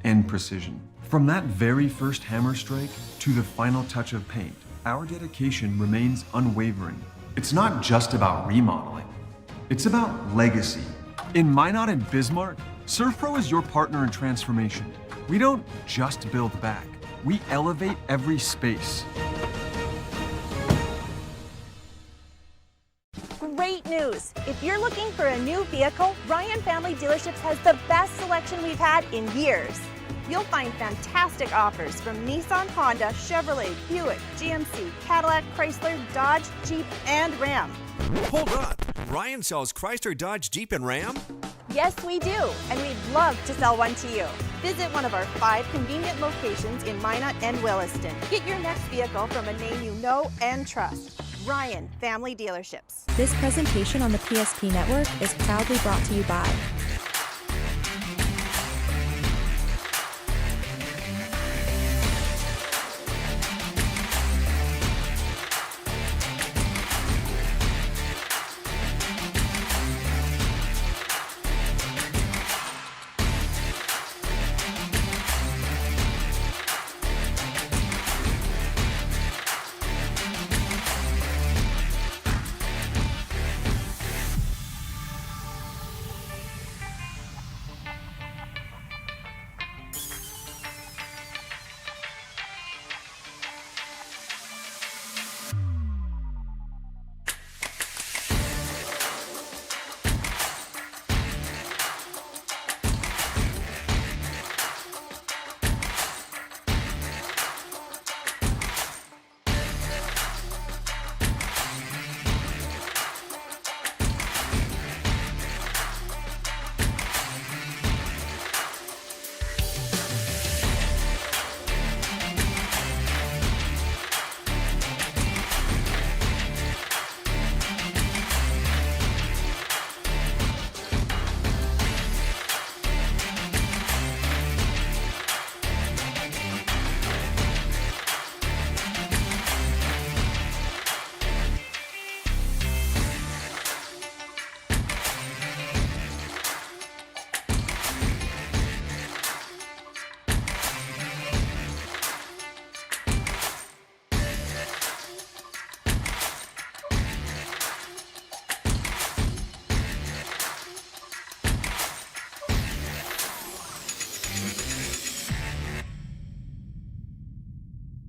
and precision. From that very first hammer strike to the final touch of paint, our dedication remains unwavering. It's not just about remodeling, it's about legacy. In Minot and Bismarck, ServPro is your partner in transformation. We don't just build back, we elevate every space. Great news! If you're looking for a new vehicle, Ryan Family Dealerships has the best selection we've had in years. You'll find fantastic offers from Nissan, Honda, Chevrolet, Buick, GMC, Cadillac, Chrysler, Dodge, Jeep, and Ram. Hold on, Ryan sells Chrysler, Dodge, Jeep, and Ram? Yes, we do, and we'd love to sell one to you. Visit one of our 5 convenient locations in Minot and Williston. Get your next vehicle from a name you know and trust. Ryan Family Dealerships. This presentation on the PSP Network is proudly brought to you by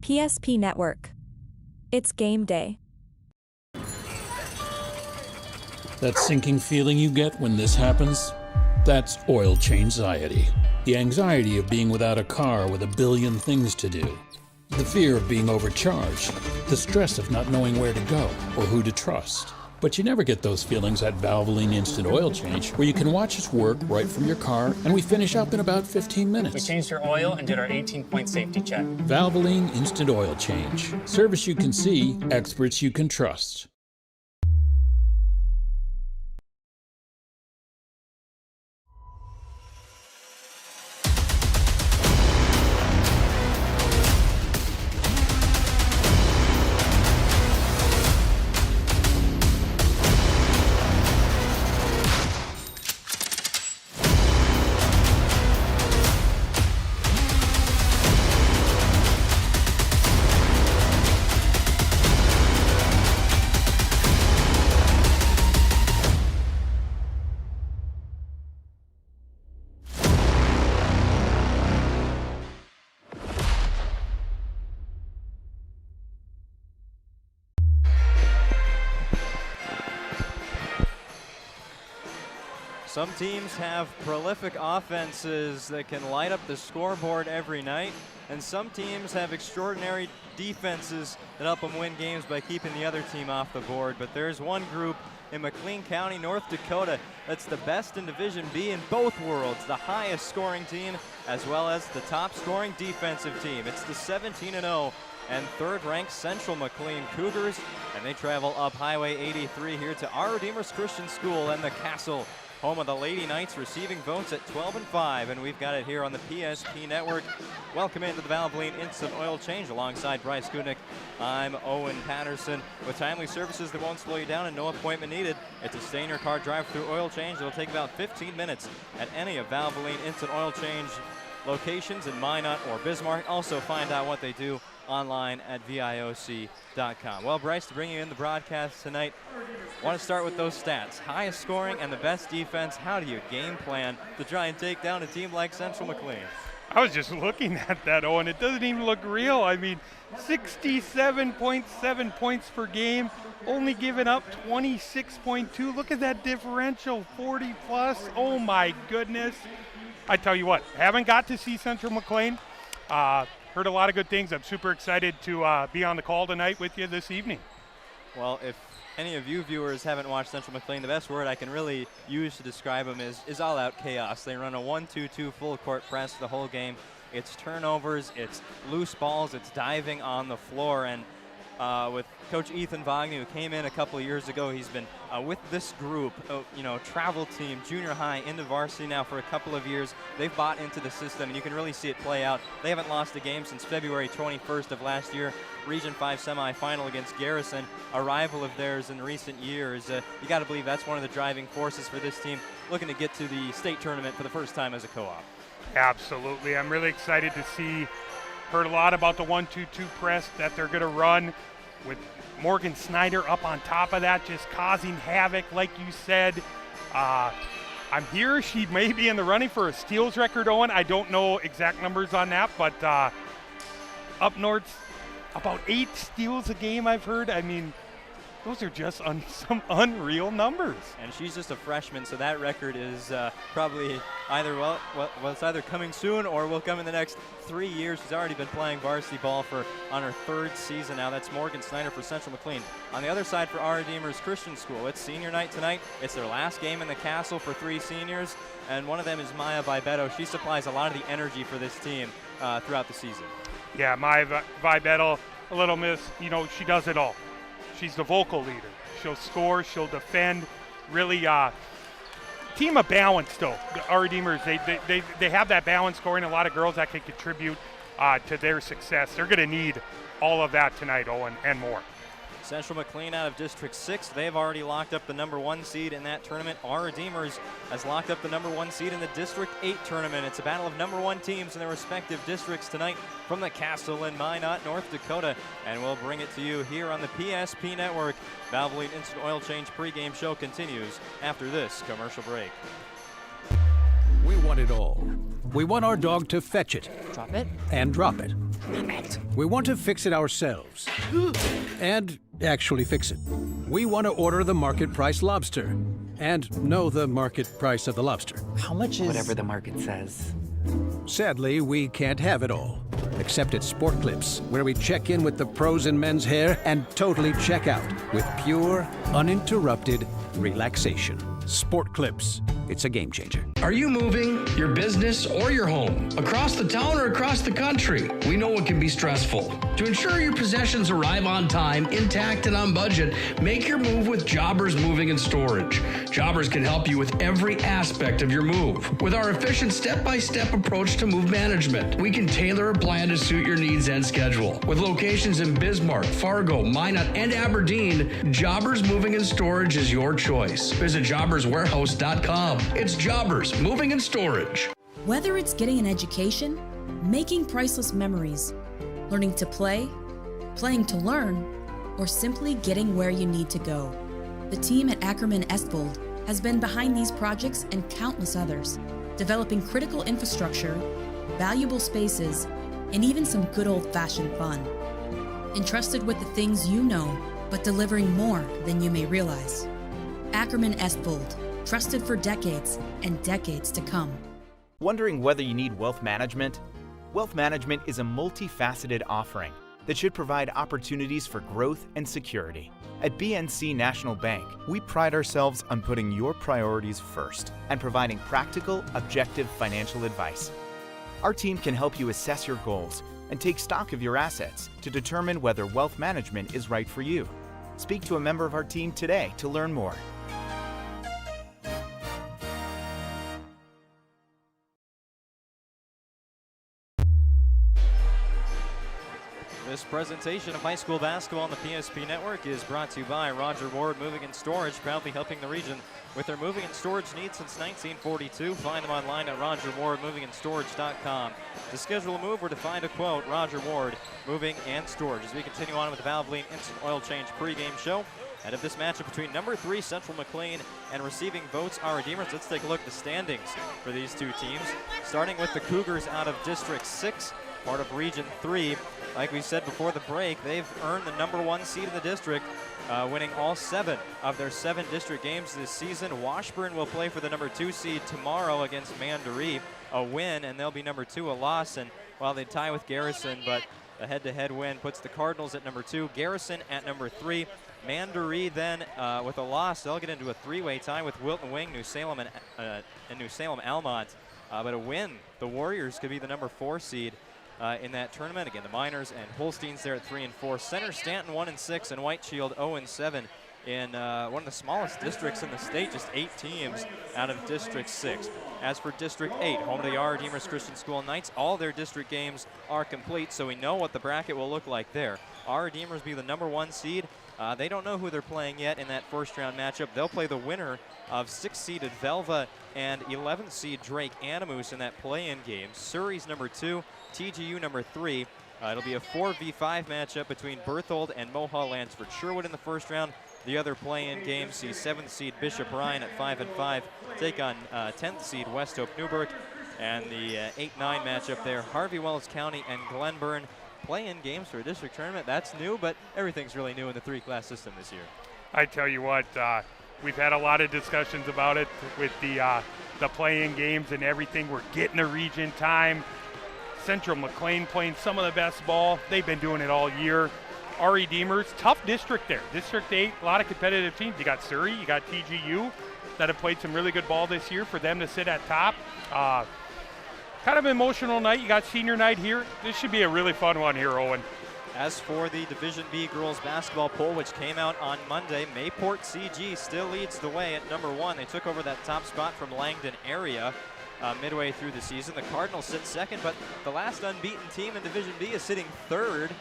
PSP Network. It's game day. That sinking feeling you get when this happens? That's oil change-anxiety. The anxiety of being without a car with a billion things to do. The fear of being overcharged. The stress of not knowing where to go or who to trust. But you never get those feelings at Valvoline Instant Oil Change, where you can watch us work right from your car, and we finish up in about 15 minutes. We changed your oil and did our 18-point safety check. Valvoline Instant Oil Change. Service you can see, experts you can trust. Some teams have prolific offenses that can light up the scoreboard every night, and some teams have extraordinary defenses that help them win games by keeping the other team off the board. But there's one group in McLean County, North Dakota, that's the best in Division B in both worlds, the highest scoring team as well as the top scoring defensive team. It's the 17-0 and third-ranked Central McLean Cougars, and they travel up Highway 83 here to our Redeemers Christian School and the Castle, home of the Lady Knights, receiving votes at 12-5, and we've got it here on the PSP Network. Welcome into the Valvoline Instant Oil Change alongside Bryce Gudnick. I'm Owen Patterson. With timely services that won't slow you down and no appointment needed, it's a stay-in-your-car drive-through oil change. It'll take about 15 minutes at any of Valvoline Instant Oil Change locations in Minot or Bismarck. Also find out what they do online at VIOC.com. Well, Bryce, to bring you in the broadcast tonight, I want to start with those stats. Highest scoring and the best defense. How do you game plan to try and take down a team like Central McLean? I was just looking at that, Owen. It doesn't even look real. I mean, 67.7 points per game, only giving up 26.2. Look at that differential, 40 plus. Oh my goodness. I tell you what, haven't got to see Central McLean. Heard a lot of good things. I'm super excited to be on the call tonight with you this evening. Well, if any of you viewers haven't watched Central McLean, the best word I can really use to describe them is all-out chaos. They run a 1-2-2 full-court press the whole game. It's turnovers, it's loose balls, it's diving on the floor. And with Coach Ethan Wagner, who came in a couple of years ago, he's been with this group, travel team, junior high, into varsity now for a couple of years. They've bought into the system, and you can really see it play out. They haven't lost a game since February 21st of last year. Region 5 semifinal against Garrison, a rival of theirs in recent years. You got to believe that's one of the driving forces for this team, looking to get to the state tournament for the first time as a co-op. Absolutely. I'm really excited to see. Heard a lot about the 1-2-2 press that they're going to run with Morgan Snyder up on top of that, just causing havoc, like you said. I'm here. She may be in the running for a steals record, Owen. I don't know exact numbers on that, but up north, about 8 steals a game, I've heard. I mean, those are just some unreal numbers. And she's just a freshman, so that record is probably either, it's either coming soon or will come in the next 3 years. She's already been playing varsity ball on her 3rd season now. That's Morgan Snyder for Central McLean. On the other side for our Redeemers Christian School, it's senior night tonight. It's their last game in the castle for 3 seniors, and one of them is Maya Vibetto. She supplies a lot of the energy for this team throughout the season. Yeah, Maya Vibetto, a little miss, she does it all. She's the vocal leader. She'll score, she'll defend. Really, team of balance, though. Our Redeemers, they have that balance scoring. A lot of girls that can contribute to their success. They're going to need all of that tonight, Owen, and more. Central McLean out of District 6. They've already locked up the #1 seed in that tournament. Our Redeemers has locked up the #1 seed in the District 8 tournament. It's a battle of #1 teams in their respective districts tonight from the Castle in Minot, North Dakota. And we'll bring it to you here on the PSP Network. Valvoline Instant Oil Change pregame show continues after this commercial break. We want it all. We want our dog to fetch it. Drop it. And drop it. We want to fix it ourselves. And actually fix it. We want to order the market price lobster. And know the market price of the lobster. How much is... Whatever the market says. Sadly, we can't have it all. Except at Sport Clips, where we check in with the pros in men's hair and totally check out with pure, uninterrupted relaxation. Sport Clips. It's a game changer. Are you moving your business or your home across the town or across the country? We know it can be stressful. To ensure your possessions arrive on time, intact, and on budget, make your move with Jobbers Moving and Storage. Jobbers can help you with every aspect of your move. With our efficient step-by-step approach to move management, we can tailor a plan to suit your needs and schedule. With locations in Bismarck, Fargo, Minot, and Aberdeen, Jobbers Moving and Storage is your choice. Visit jobberswarehouse.com. It's Jobbers Moving and Storage. Whether it's getting an education, making priceless memories, learning to play, playing to learn, or simply getting where you need to go, the team at Ackerman Estvold has been behind these projects and countless others, developing critical infrastructure, valuable spaces, and even some good old-fashioned fun. Entrusted with the things you know, but delivering more than you may realize. Ackerman Estvold. Trusted for decades and decades to come. Wondering whether you need wealth management? Wealth management is a multifaceted offering that should provide opportunities for growth and security. At BNC National Bank, we pride ourselves on putting your priorities first and providing practical, objective financial advice. Our team can help you assess your goals and take stock of your assets to determine whether wealth management is right for you. Speak to a member of our team today to learn more. This presentation of high school basketball on the PSP Network is brought to you by Roger Ward Moving and Storage, proudly helping the region with their moving and storage needs since 1942. Find them online at rogerwardmovingandstorage.com. To schedule a move or to find a quote, Roger Ward Moving and Storage. As we continue on with the Valvoline Instant Oil Change pregame show, ahead of this matchup between number 3 Central McLean and receiving votes our Redeemers. Let's take a look at the standings for these two teams. Starting with the Cougars out of District 6, part of Region 3. Like we said before the break, they've earned the number 1 seed in the district, winning all 7 of their 7 district games this season. Washburn will play for the number 2 seed tomorrow against Mandaree. A win, and they'll be number 2, a loss. And while they tie with Garrison, but a head-to-head win puts the Cardinals at number 2, Garrison at number 3. Mandaree then, with a loss, they'll get into a 3-way tie with Wilton Wing, New Salem, and New Salem Almont. But a win, the Warriors could be the number 4 seed in that tournament. Again, the Miners and Holsteins there at 3 and 4. Center Stanton 1 and 6, and White Shield 0 and 7 in one of the smallest districts in the state, just 8 teams out of District 6. As for District 8, home to the Our Redeemers Christian School Knights, all their district games are complete, so we know what the bracket will look like there. Our Redeemers be the number 1 seed. They don't know who they're playing yet in that first round matchup. They'll play the winner of 6th-seeded Velva and 11th seed Drake Animus in that play-in game. Surrey's number 2, TGU number 3. It'll be a 4v5 matchup between Berthold and Mohawk Lansford Sherwood in the first round. The other play-in game sees 7th seed Bishop Ryan at 5 and 5 take on 10th seed West Hope Newburgh, and the 8-9 matchup there, Harvey Wells County and Glenburn. Play-in games for a district tournament, that's new, but everything's really new in the 3-class system this year. I tell you what, we've had a lot of discussions about it with the play-in games and everything. We're getting a region time. Central McLean playing some of the best ball. They've been doing it all year. Our Redeemers, tough district there. District 8, a lot of competitive teams. You got Surrey, you got TGU that have played some really good ball this year. For them to sit at top, kind of an emotional night. You got senior night here. This should be a really fun one here, Owen. As for the Division B girls basketball poll, which came out on Monday, Mayport CG still leads the way at number 1. They took over that top spot from Langdon area midway through the season. The Cardinals sit second, but the last unbeaten team in Division B is sitting 3rd.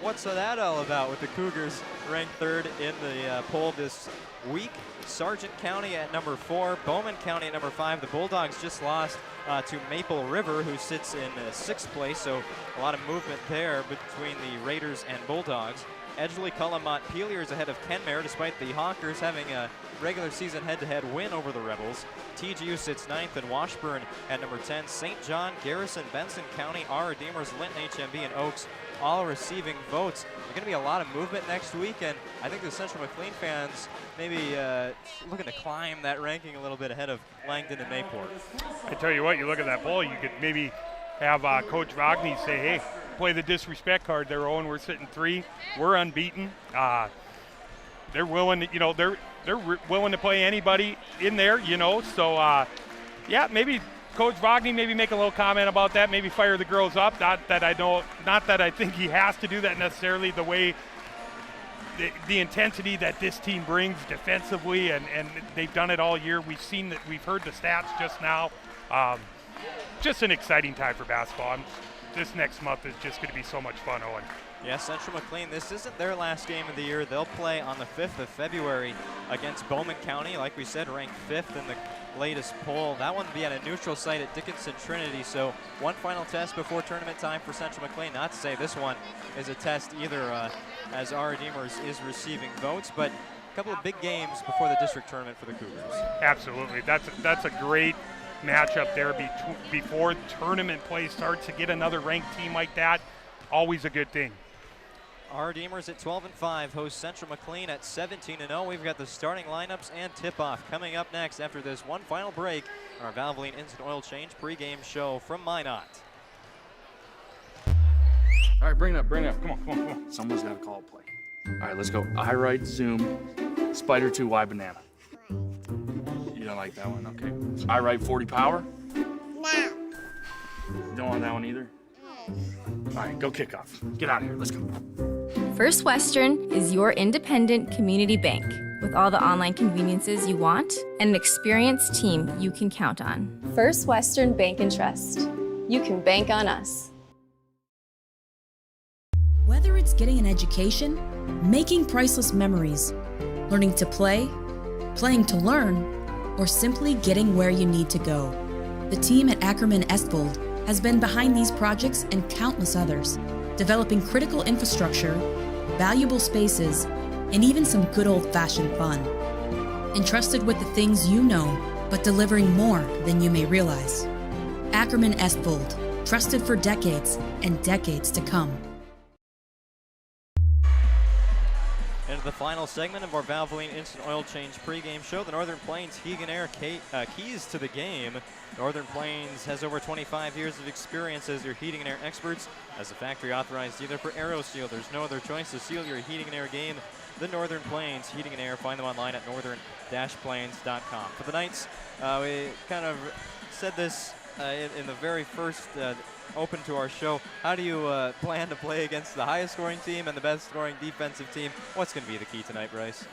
What's that all about with the Cougars ranked 3rd in the poll this week? Sargent County at number 4, Bowman County at number 5. The Bulldogs just lost to Maple River, who sits in 6th place, so a lot of movement there between the Raiders and Bulldogs. Edgeley, Cullum, Montpelier is ahead of Kenmare, despite the Hawkers having a regular season head-to-head win over the Rebels. TGU sits 9th, and Washburn at number 10. St. John, Garrison, Benson County, Our Redeemers, Linton, HMB, and Oaks all receiving votes. There's going to be a lot of movement next week, and I think the Central McLean fans maybe looking to climb that ranking a little bit ahead of Langdon and Mayport. I tell you what, you look at that poll, you could maybe have Coach Wagner say, hey, play the disrespect card there, Owen. We're sitting 3. We're unbeaten. They're willing to, they're willing to play anybody in there, So, yeah, maybe Coach Wagner maybe make a little comment about that. Maybe fire the girls up. Not that I think he has to do that necessarily. The way the intensity that this team brings defensively, and they've done it all year. We've heard the stats just now. Just an exciting time for basketball. This next month is just going to be so much fun, Owen. Yeah, Central McLean, this isn't their last game of the year. They'll play on the 5th of February against Bowman County, like we said, ranked 5th in the latest poll. That one will be at a neutral site at Dickinson Trinity, so one final test before tournament time for Central McLean. Not to say this one is a test either, as Our Redeemers is receiving votes, but a couple of big games before the district tournament for the Cougars. Absolutely. That's a great matchup there before tournament play starts. To get another ranked team like that, always a good thing. Our Redeemers at 12 and 5 host Central McLean at 17 and 0. We've got the starting lineups and tip-off coming up next after this one final break on our Valvoline Instant Oil Change pregame show from Minot. All right, bring it up. Come on. Someone's got to call a play. All right, let's go. I right zoom, spider 2 Y banana. You don't like that one? Okay. So I right 40 power? No. You don't want that one either? All right, go kick off. Get out of here. Let's go. First Western is your independent community bank with all the online conveniences you want and an experienced team you can count on. First Western Bank and Trust. You can bank on us. Whether it's getting an education, making priceless memories, learning to play, playing to learn, or simply getting where you need to go, the team at Ackerman Estvold has been behind these projects and countless others, developing critical infrastructure, valuable spaces, and even some good old-fashioned fun. Entrusted with the things you know, but delivering more than you may realize. Ackerman Estvold, trusted for decades and decades to come. Into the final segment of our Valvoline Instant Oil Change pregame show, the Northern Plains Heat and Air keys to the game. Northern Plains has over 25 years of experience as your heating and air experts. As a factory authorized dealer for AeroSeal, there's no other choice to seal your heating and air game than Northern Plains Heating and Air. Find them online at northern-plains.com. For the Knights, we kind of said this in the very first open to our show. How do you plan to play against the highest scoring team and the best scoring defensive team? What's going to be the key tonight, Bryce?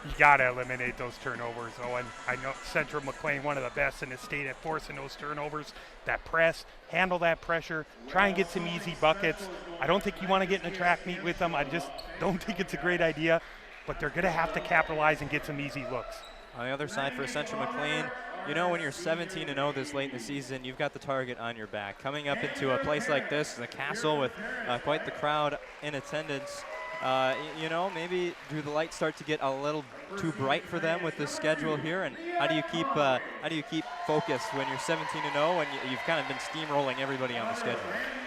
You got to eliminate those turnovers, Owen. I know Central McLean, one of the best in the state at forcing those turnovers. That press, handle that pressure, try and get some easy buckets. I don't think you want to get in a track meet with them. I just don't think it's a great idea, but they're going to have to capitalize and get some easy looks. On the other side for Central McLean, you know when you're 17-0 this late in the season, you've got the target on your back. Coming up into a place like this, the Castle with quite the crowd in attendance, you know, maybe do the lights start to get a little too bright for them with the schedule here? And how do you keep focused when you're 17-0 and you've kind of been steamrolling everybody on the schedule?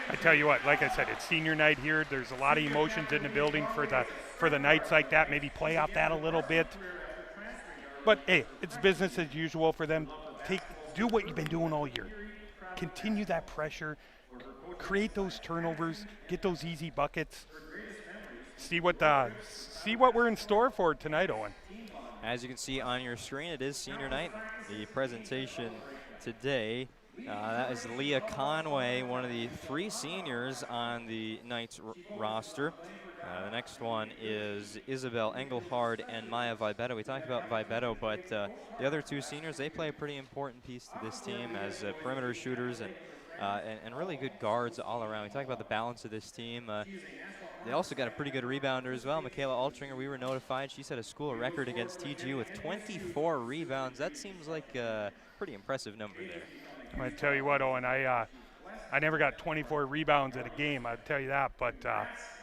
I tell you what, like I said, it's senior night here. There's a lot of emotions in the building for the nights like that. Maybe play off that a little bit. But hey, it's business as usual for them. Do what you've been doing all year. Continue that pressure, create those turnovers, get those easy buckets. See what we're in store for tonight, Owen. As you can see on your screen, it is senior night. The presentation today, that is Leah Conway, one of the 3 seniors on the Knights roster. The next one is Isabel Engelhard and Maya Vibetto. We talked about Vibetto, but the other 2 seniors, they play a pretty important piece to this team as perimeter shooters and really good guards all around. We talked about the balance of this team. They also got a pretty good rebounder as well. Michaela Altringer, we were notified, she set a school record against TGU with 24 rebounds. That seems like a pretty impressive number there. I'm going to tell you what, Owen, I never got 24 rebounds at a game, I'll tell you that, but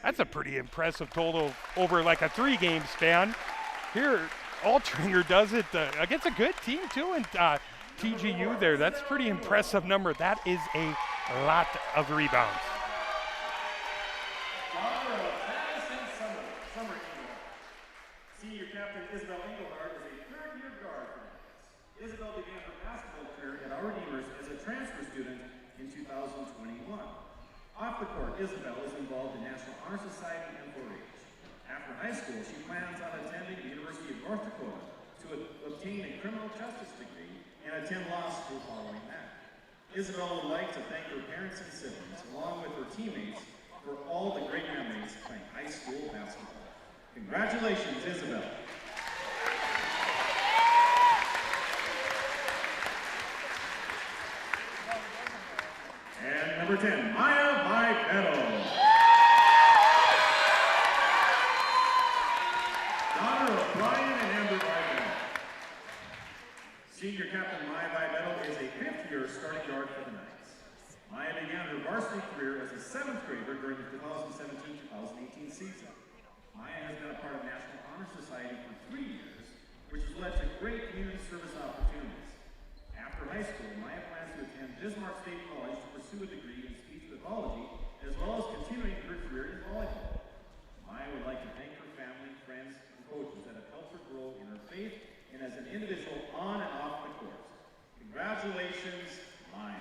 that's a pretty impressive total over like a 3-game span. Here, Altringer does it against a good team too, and TGU there, that's a pretty impressive number. That is a lot of rebounds. Senior captain Isabel Engelhard is a third-year guard for the Knights. Isabel began her basketball career at our Redeemers as a transfer student in 2021. Off the court, Isabel is involved in National Honor Society and 4-H. After high school, she plans on attending the University of North Dakota to obtain a criminal justice degree and attend law school following that. Isabel would like to thank her parents and siblings, along with her teammates, for all the great memories playing high school basketball. Congratulations, Isabel. And number 10, Maya Vibetto. Daughter of Brian and Amber Vibetto. Senior captain Maya Vibetto is a 5th-year starting guard for the Knights. Maya began her varsity career as a 7th grader during the 2017-2018 season. Maya has been a part of National Honor Society for 3 years, which has led to great community service opportunities. After high school, Maya plans to attend Bismarck State College to pursue a degree in speech pathology, as well as continuing her career in volleyball. Maya would like to thank her family, friends, and coaches that have helped her grow in her faith and as an individual on and off the court. Congratulations, Maya.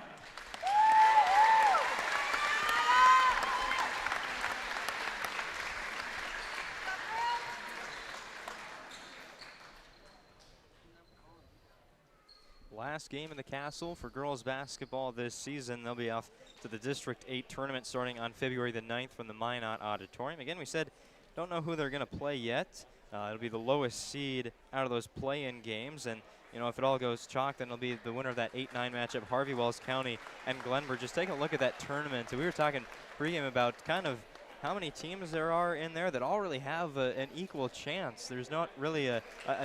Last game in the Castle for girls basketball this season. They'll be off to the District 8 tournament starting on February the 9th from the Minot Auditorium. Again, we said don't know who they're going to play yet. It'll be the lowest seed out of those play-in games. And, you know, if it all goes chalk, then it'll be the winner of that 8-9 matchup, Harvey Wells County and Glenborough. Just take a look at that tournament. We were talking pregame about kind of how many teams there are in there that all really have an equal chance. There's not really a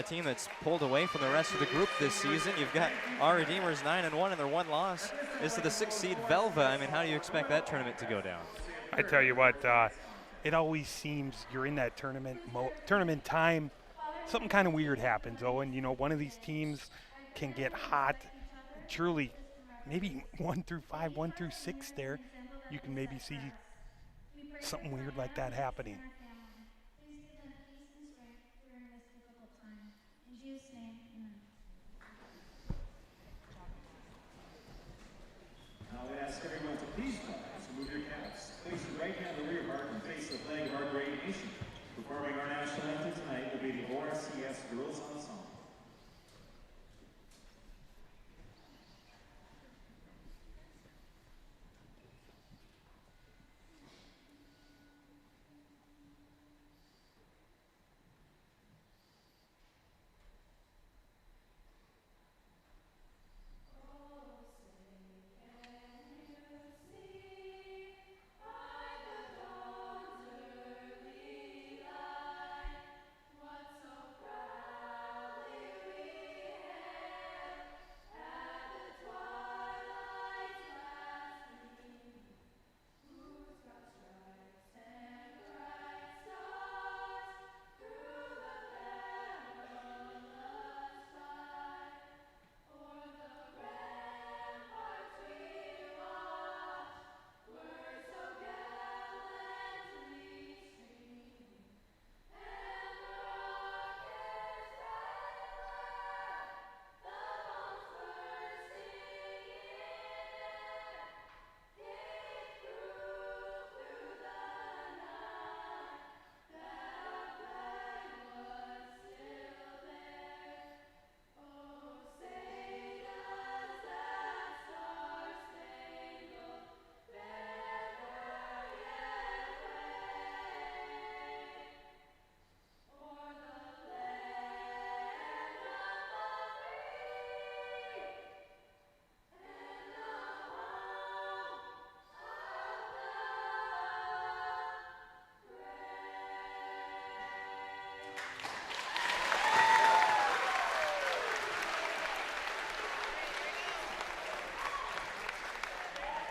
team that's pulled away from the rest of the group this season. You've got our Redeemers 9-1, and their one loss is to the 6th seed Velva. I mean, how do you expect that tournament to go down? I tell you what, it always seems you're in that tournament time, something kind of weird happens, Owen. You know, one of these teams can get hot. Truly, maybe 1 through 5, 1 through 6 there, you can maybe see something weird like that happening. Now we ask everyone to please rise and move your caps. Place your right hand on the rear part and face the flag of our great nation. Performing our national anthem tonight will be the ORCS Girls Ensemble.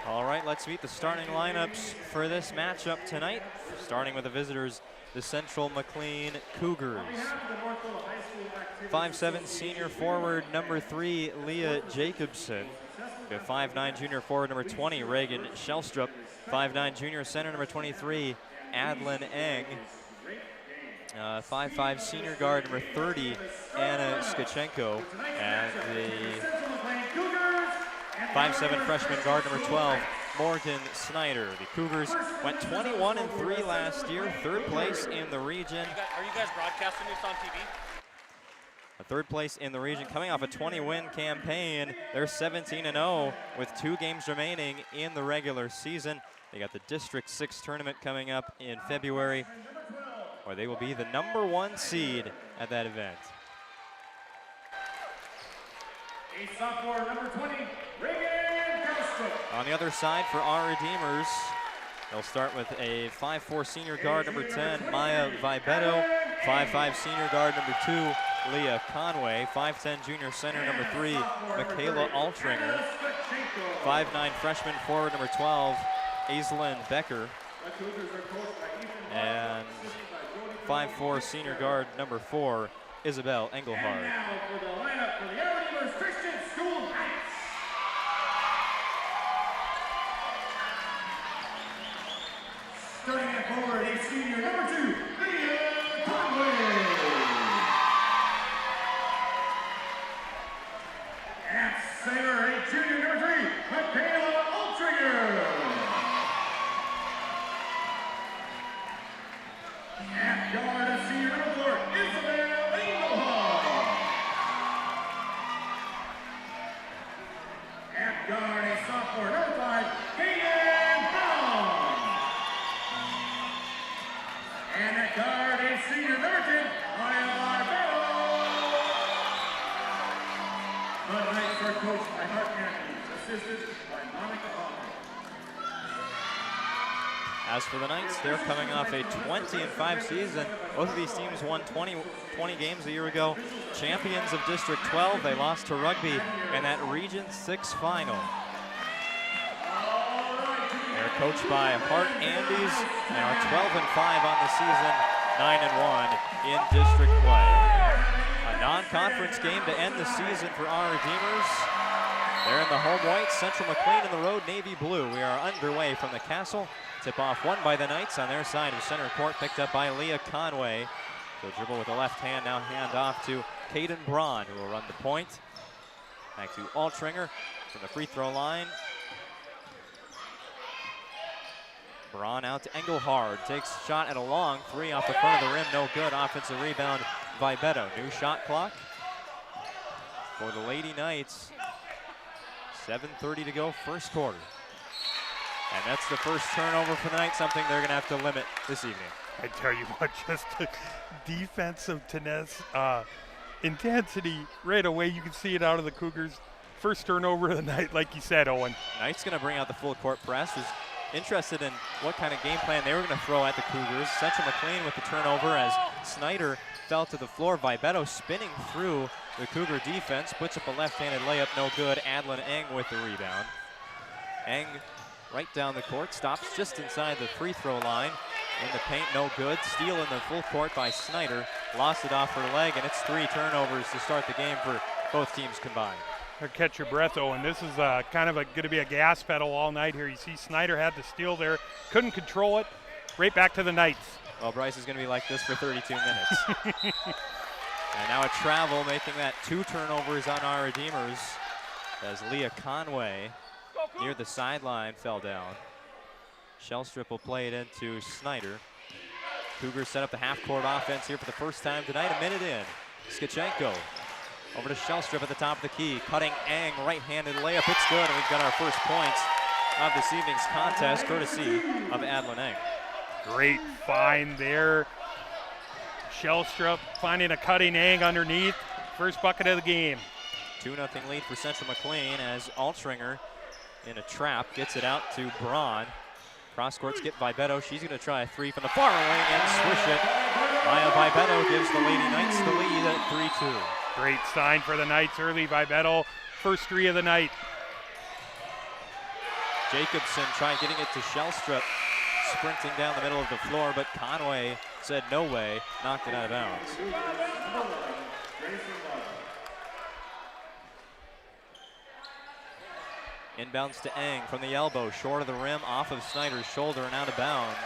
All right, let's meet the starting lineups for this matchup tonight. Starting with the visitors, the Central McLean Cougars. 5'7" senior forward number 3, Leah Jacobson. We have 5'9" junior forward number 20, Reagan Shellstrup. 5'9" junior center number 23, Adlin Eng. 5'5" senior guard number 30, Anna Skachenko. And the 5'7" freshman guard number 12, Morgan Snyder. The Cougars went 21-3 last year, 3rd place in the region. Are you guys broadcasting this on TV? A 3rd place in the region, coming off a 20-win campaign. They're 17-0 with 2 games remaining in the regular season. They got the District 6 tournament coming up in February, where they will be the number 1 seed at that event. A sophomore number 20, Reagan Shellstrup. On the other side for our Redeemers, they'll start with a 5'4" senior guard number 10, Maya Vibeto. 5'5" senior guard number 2, Leah Conway. 5'10" junior center number 3, Michaela Altringer. 5'9" freshman forward number 12, Aislinn Becker. And 5'4" senior guard number 4, Isabel Engelhard. And now for the lineup for the Redeemers Christian School Knights. Starting at forward, a senior number 2, Leah Conway. At center, a junior number 3, Michaela Altringer. At guard, a senior number 4, Isabel Engelhard. At guard, a sophomore number 5, Kaden Brown. And at guard, a senior number 10, Maya Vibeto. The Knights are coached by Mark Matthews, assisted by As for the Knights, they're coming off a 20-5 season. Both of these teams won 20 games a year ago. Champions of District 12, they lost to Rugby in that Region 6 final. They're coached by Hart Andes and are 12-5 on the season, 9-1 in district play. A non-conference game to end the season for our Redeemers. They're in the home white, Central McLean in the road, navy blue. We are underway from the castle. Tip-off won by the Knights on their side of center court, picked up by Leah Conway. So dribble with the left hand, now hand off to Caden Braun, who will run the point. Back to Altringer from the free throw line. Braun out to Engelhard, takes a shot at a long three off the front of the rim, no good. Offensive rebound, Vibeto. New shot clock for the Lady Knights. 7:30 to go, first quarter. And that's the first turnover for the Knights, something they're going to have to limit this evening. I tell you what, just the defensive intensity right away. You can see it out of the Cougars. First turnover of the night, like you said, Owen. Knights going to bring out the full court press. Was interested in what kind of game plan they were going to throw at the Cougars. Central McLean with the turnover as Snyder fell to the floor. Vibeto spinning through the Cougar defense, puts up a left-handed layup, no good. Adlin Eng with the rebound. Eng right down the court, stops just inside the free throw line. In the paint, no good. Steal in the full court by Snyder. Lost it off her leg, and it's 3 turnovers to start the game for both teams combined. Or catch your breath, Owen. This is kind of going to be a gas pedal all night here. You see Snyder had the steal there, couldn't control it. Right back to the Knights. Well, Bryce is going to be like this for 32 minutes. And now a travel, making that 2 turnovers on our Redeemers as Leah Conway near the sideline fell down. Shellstrip will play it into Snyder. Cougars set up the half-court offense here for the first time tonight, a minute in. Skachenko over to Shellstrip at the top of the key. Cutting Eng, right-handed layup. It's good, and we've got our first points of this evening's contest, courtesy of Adlin Eng. Great find there. Shellstrip finding a cutting Eng underneath. First bucket of the game. 2-0 lead for Central McLean as Altringer in a trap gets it out to Braun. Cross court skip Vibeto. She's going to try a 3 from the far wing and swish it. Maya Vibeto gives the Lady Knights the lead at 3-2. Great sign for the Knights early. Vibeto, first 3 of the night. Jacobson trying getting it to Shellstrip, sprinting down the middle of the floor, but Conway said no way, knocked it out of bounds. Inbounds to Eng from the elbow, short of the rim, off of Snyder's shoulder and out of bounds.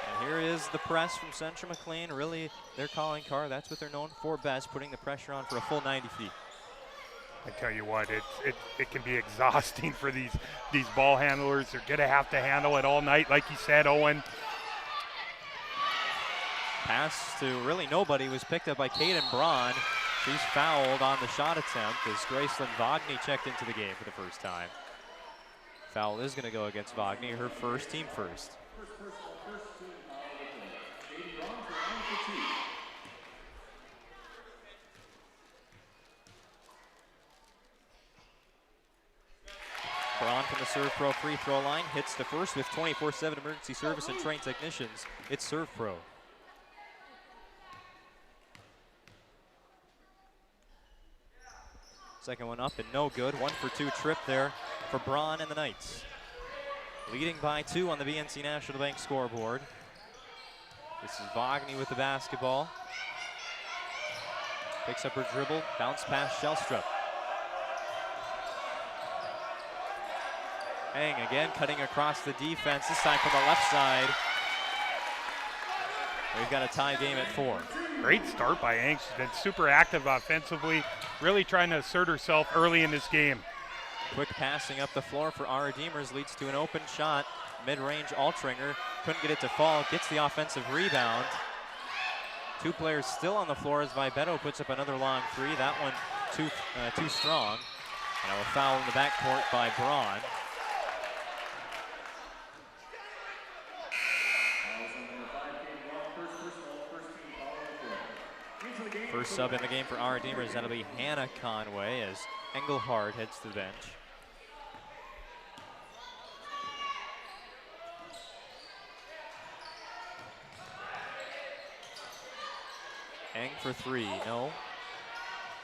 And here is the press from Central McLean. Really, their calling card, that's what they're known for best, putting the pressure on for a full 90 feet. I tell you what, it can be exhausting for these ball handlers. They're going to have to handle it all night, like you said, Owen. Pass to really nobody was picked up by Caden Braun. She's fouled on the shot attempt as Graceland Vogny checked into the game for the first time. Foul is going to go against Vogny, her first, team first. Braun from the Serve Pro free throw line hits the first with 24/7 emergency service and trained technicians. It's Serve Pro. Second one up and no good. 1 for 2 trip there for Braun and the Knights. Leading by 2 on the BNC National Bank scoreboard. This is Vogny with the basketball. Picks up her dribble, bounce past Shellstrip. Eng again cutting across the defense, this time from the left side. We've got a tie game at 4. Great start by Eng. She's been super active offensively, really trying to assert herself early in this game. Quick passing up the floor for our Redeemers leads to an open shot. Mid-range Altringer couldn't get it to fall, gets the offensive rebound. 2 players still on the floor as Vibeto puts up another long 3. That one too strong. And a foul in the backcourt by Braun. First sub in the game for our Redeemers, that'll be Hannah Conway as Engelhard heads to the bench. Eng for three, no.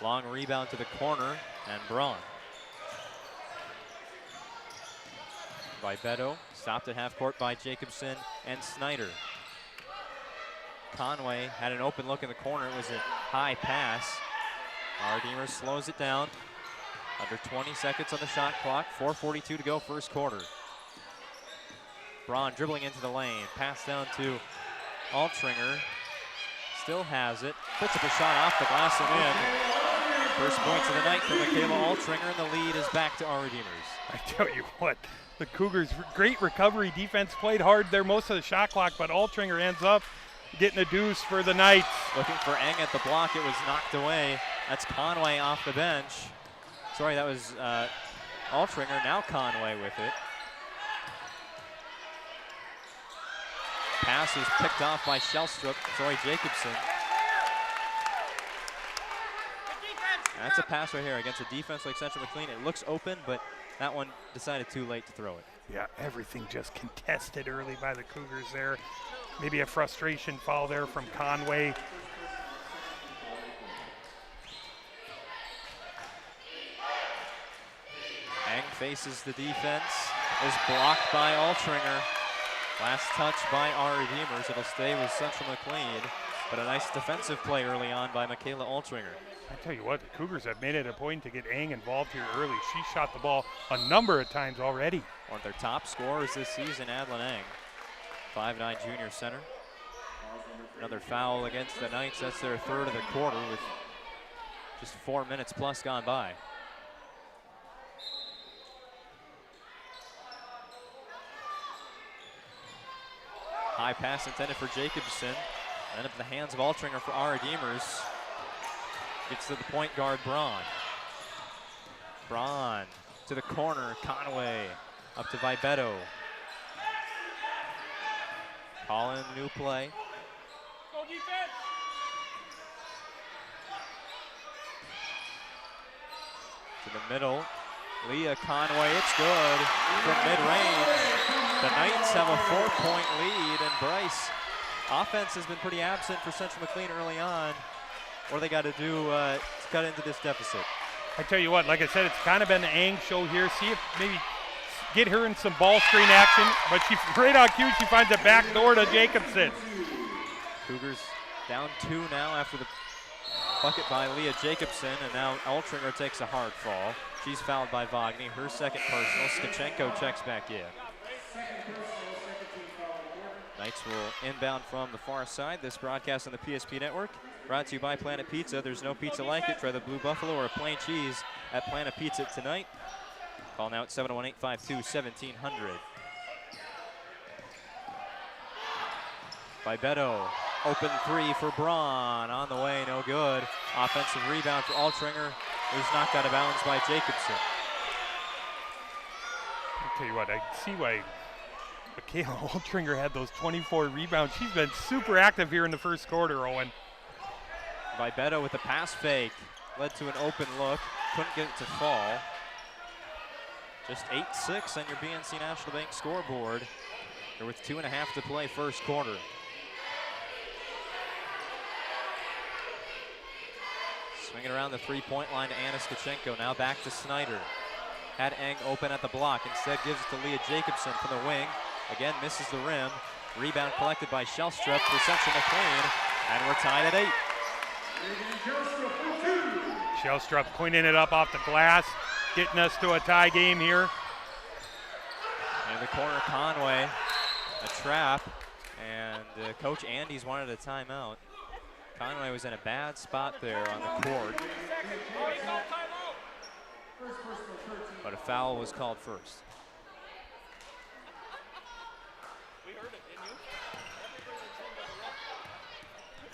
Long rebound to the corner, and Braun. By Beto, stopped at half court by Jacobson and Snyder. Conway had an open look in the corner. It was a high pass. Redeemer slows it down. Under 20 seconds on the shot clock. 4:42 to go, first quarter. Braun dribbling into the lane. Pass down to Altringer. Still has it. Puts up a shot off the glass and in. First points of the night for Michaela Altringer, and the lead is back to our Redeemers. I tell you what, the Cougars, great recovery defense, played hard there most of the shot clock, but Altringer ends up getting a deuce for the Knights. Looking for Eng at the block. It was knocked away. That's Conway off the bench. Sorry, that was Altringer. Now Conway with it. Pass is picked off by Jacobson. That's a pass right here against a defense like Central McLean. It looks open, but that one decided too late to throw it. Yeah, everything just contested early by the Cougars there. Maybe a frustration foul there from Conway. Eng faces the defense, is blocked by Altringer. Last touch by our Redeemers. It'll stay with Central McLean, but a nice defensive play early on by Michaela Altringer. I tell you what, the Cougars have made it a point to get Eng involved here early. She shot the ball a number of times already. One of their top scorers this season, Adlin Eng. 5'9" junior center. Another foul against the Knights. That's their third of the quarter with just 4 minutes plus gone by. High pass intended for Jacobson. End up in the hands of Altringer for our Redeemers. Gets to the point guard, Braun. Braun to the corner, Conway. Up to Vibeto. Calling new play. Go defense! To the middle. Leah Conway, it's good from mid-range. The Knights have a 4-point lead, and Bryce, offense has been pretty absent for Central McLean early on. What do they got to do to cut into this deficit? I tell you what, like I said, it's kind of been the Eng show here. See if maybe get her in some ball screen action, but she right on cue, she finds a back door to Jacobson. Cougars down 2 now after the bucket by Leah Jacobson, and now Altringer takes a hard fall. She's fouled by Wagner, her second personal. Skachenko checks back in. Knights will inbound from the far side. This broadcast on the PSP Network brought to you by Planet Pizza. There's no pizza like it. Try the Blue Buffalo or a plain cheese at Planet Pizza tonight. Call now at 718-522-1700. Vibeto, open three for Braun. On the way, no good. Offensive rebound for Altringer. It was knocked out of bounds by Jacobson. I'll tell you what, I see why Michaela Altringer had those 24 rebounds. She's been super active here in the first quarter, Owen. Vibeto with the pass fake. Led to an open look. Couldn't get it to fall. Just 8-6 on your BNC National Bank scoreboard. Here with 2.5 to play first quarter. Swinging around the three-point line to Anna Skachenko. Now back to Snyder. Had Eng open at the block. Instead gives it to Leah Jacobson from the wing. Again, misses the rim. Rebound collected by Shellstrup for Central McLean. And we're tied at 8. Shellstrup cleaning it up off the glass, getting us to a tie game here. In the corner, Conway. A trap. And Coach Andes wanted a timeout. Conway was in a bad spot there on the court. But a foul was called first.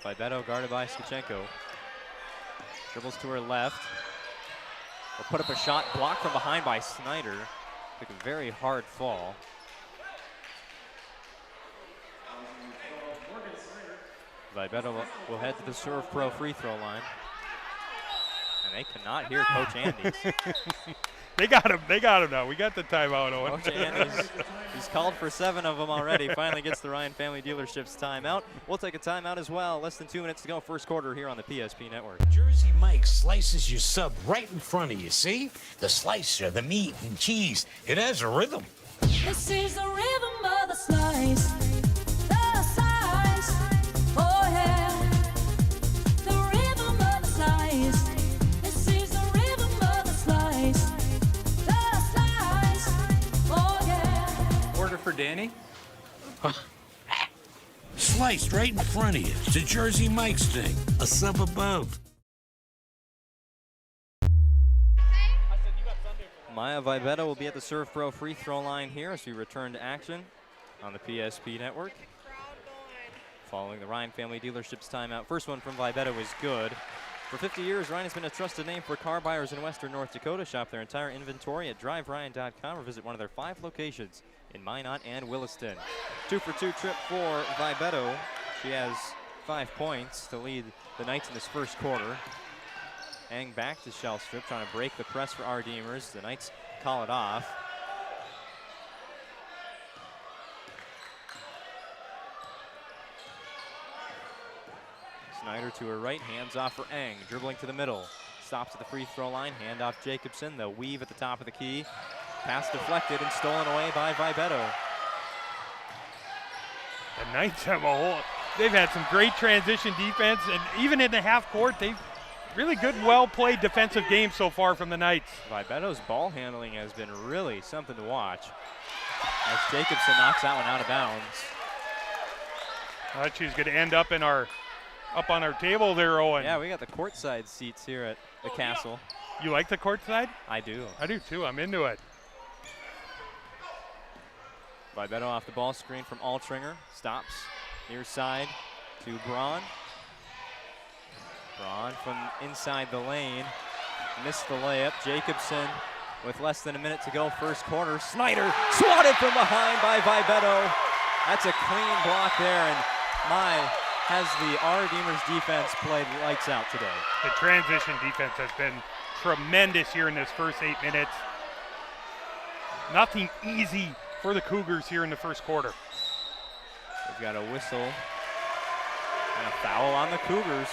Vibeto guarded by Skachenko. Dribbles to her left. Will put up a shot blocked from behind by Snyder. Took a very hard fall. Vibeto will head to the Serve Pro free throw line. And they cannot hear Coach Andes. They got him. They got him now. We got the timeout, Owen. Coach Ann, he's called for 7 of them already. Finally gets the Ryan Family Dealerships timeout. We'll take a timeout as well. Less than 2 minutes to go. First quarter here on the PSP Network. Jersey Mike slices your sub right in front of you, see? The slicer, the meat and cheese. It has a rhythm. This is the rhythm of the slice. The slice. Oh, yeah. The rhythm of the slice. This is the rhythm of the slice. The slice. Oh, yeah. Order for Danny? Sliced right in front of you. It's a Jersey Mike's thing. A sub above. Maya Vibetta will be at the Serve Pro free throw line here as we return to action on the PSP Network. Following the Ryan Family Dealerships timeout. First one from Vibetta was good. For 50 years, Ryan has been a trusted name for car buyers in Western North Dakota. Shop their entire inventory at driveryan.com or visit one of their 5 locations in Minot and Williston. 2 for 2 trip for Vibetta. She has 5 points to lead the Knights in this first quarter. Eng back to Shellstrip, trying to break the press for our Deemers. The Knights call it off. Snyder to her right, hands off for Eng, dribbling to the middle. Stops at the free throw line, hand off Jacobson. The weave at the top of the key. Pass deflected and stolen away by Vibetta. The Knights have they've had some great transition defense, and even in the half court, they've really good, well-played defensive game so far from the Knights. Vibetta's ball handling has been really something to watch as Jacobson knocks that one out of bounds. I thought she was going to end up up on our table there, Owen. Yeah, we got the courtside seats here at the Castle. You like the courtside? I do. I do too. I'm into it. Vibetta off the ball screen from Altringer. Stops near side to Braun. Braun from inside the lane. Missed the layup. Jacobson with less than a minute to go first quarter. Snyder swatted from behind by Vibetta. That's a clean block there, and has the R Deemers defense played lights out today. The transition defense has been tremendous here in this first 8 minutes. Nothing easy for the Cougars here in the first quarter. They've got a whistle and a foul on the Cougars.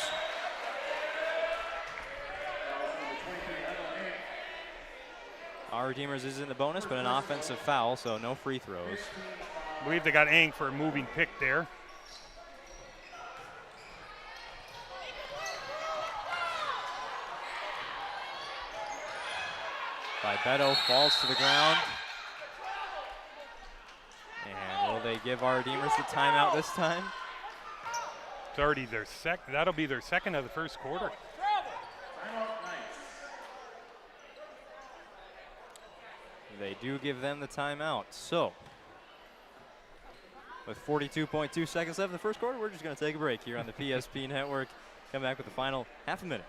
Our Redeemers is in the bonus, but an offensive foul, so no free throws. I believe they got Eng for a moving pick there. Vibetta falls to the ground. And will they give our Redeemers the timeout this time? It's already their that'll be their second of the first quarter. They do give them the timeout. So, with 42.2 seconds left in the first quarter, we're just going to take a break here on the PSP Network. Come back with the final half a minute.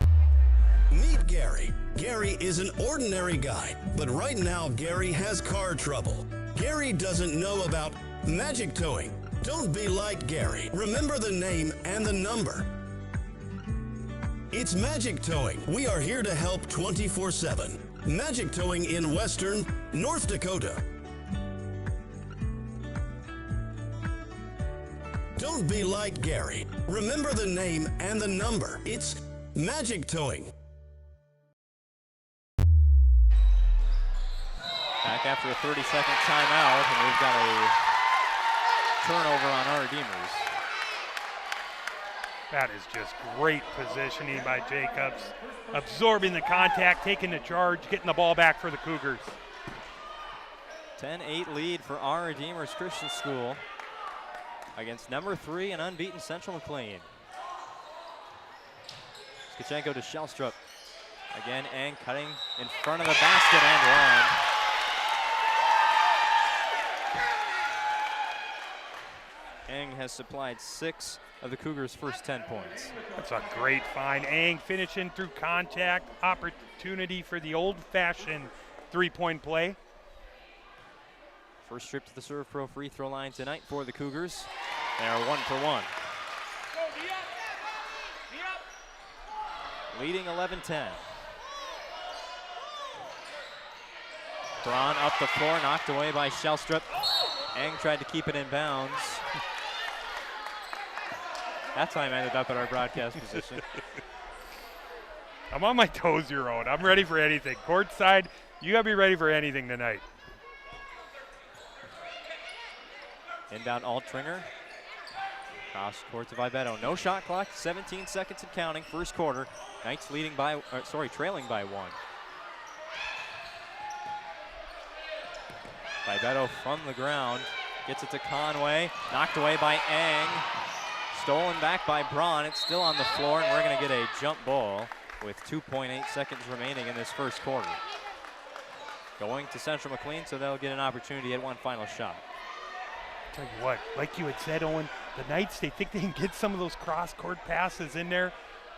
Meet Gary. Gary is an ordinary guy, but right now Gary has car trouble. Gary doesn't know about magic towing. Don't be like Gary. Remember the name and the number. It's Magic Towing. We are here to help 24/7. Magic Towing in Western North Dakota. Don't be like Gary. Remember the name and the number. It's Magic Towing. Back after a 30-second timeout, and we've got a turnover on our Redeemers. That is just great positioning by Jacobs. Absorbing the contact, taking the charge, getting the ball back for the Cougars. 10-8 lead for our Redeemers Christian School against number 3 and unbeaten Central McLean. Skachenko to Shellstrup. Again, Eng cutting in front of the basket and one. Eng has supplied 6 of the Cougars' first 10 points. That's a great find. Eng finishing through contact. Opportunity for the old-fashioned three-point play. First trip to the Serve Pro free throw line tonight for the Cougars. They are 1 for 1. Leading 11-10. Braun up the floor, knocked away by Shellstrip. Eng tried to keep it in bounds. That time ended up at our broadcast position. I'm on my toes, your own. I'm ready for anything. Courtside, you gotta be ready for anything tonight. Inbound Altringer. Cross court to Vibeto. No shot clock, 17 seconds and counting, first quarter. Knights trailing by 1. Vibeto from the ground, gets it to Conway, knocked away by Eng. Stolen back by Braun, it's still on the floor, and we're gonna get a jump ball with 2.8 seconds remaining in this first quarter. Going to Central McLean, so they'll get an opportunity at one final shot. Tell you what, like you had said, Owen, the Knights, they think they can get some of those cross-court passes in there.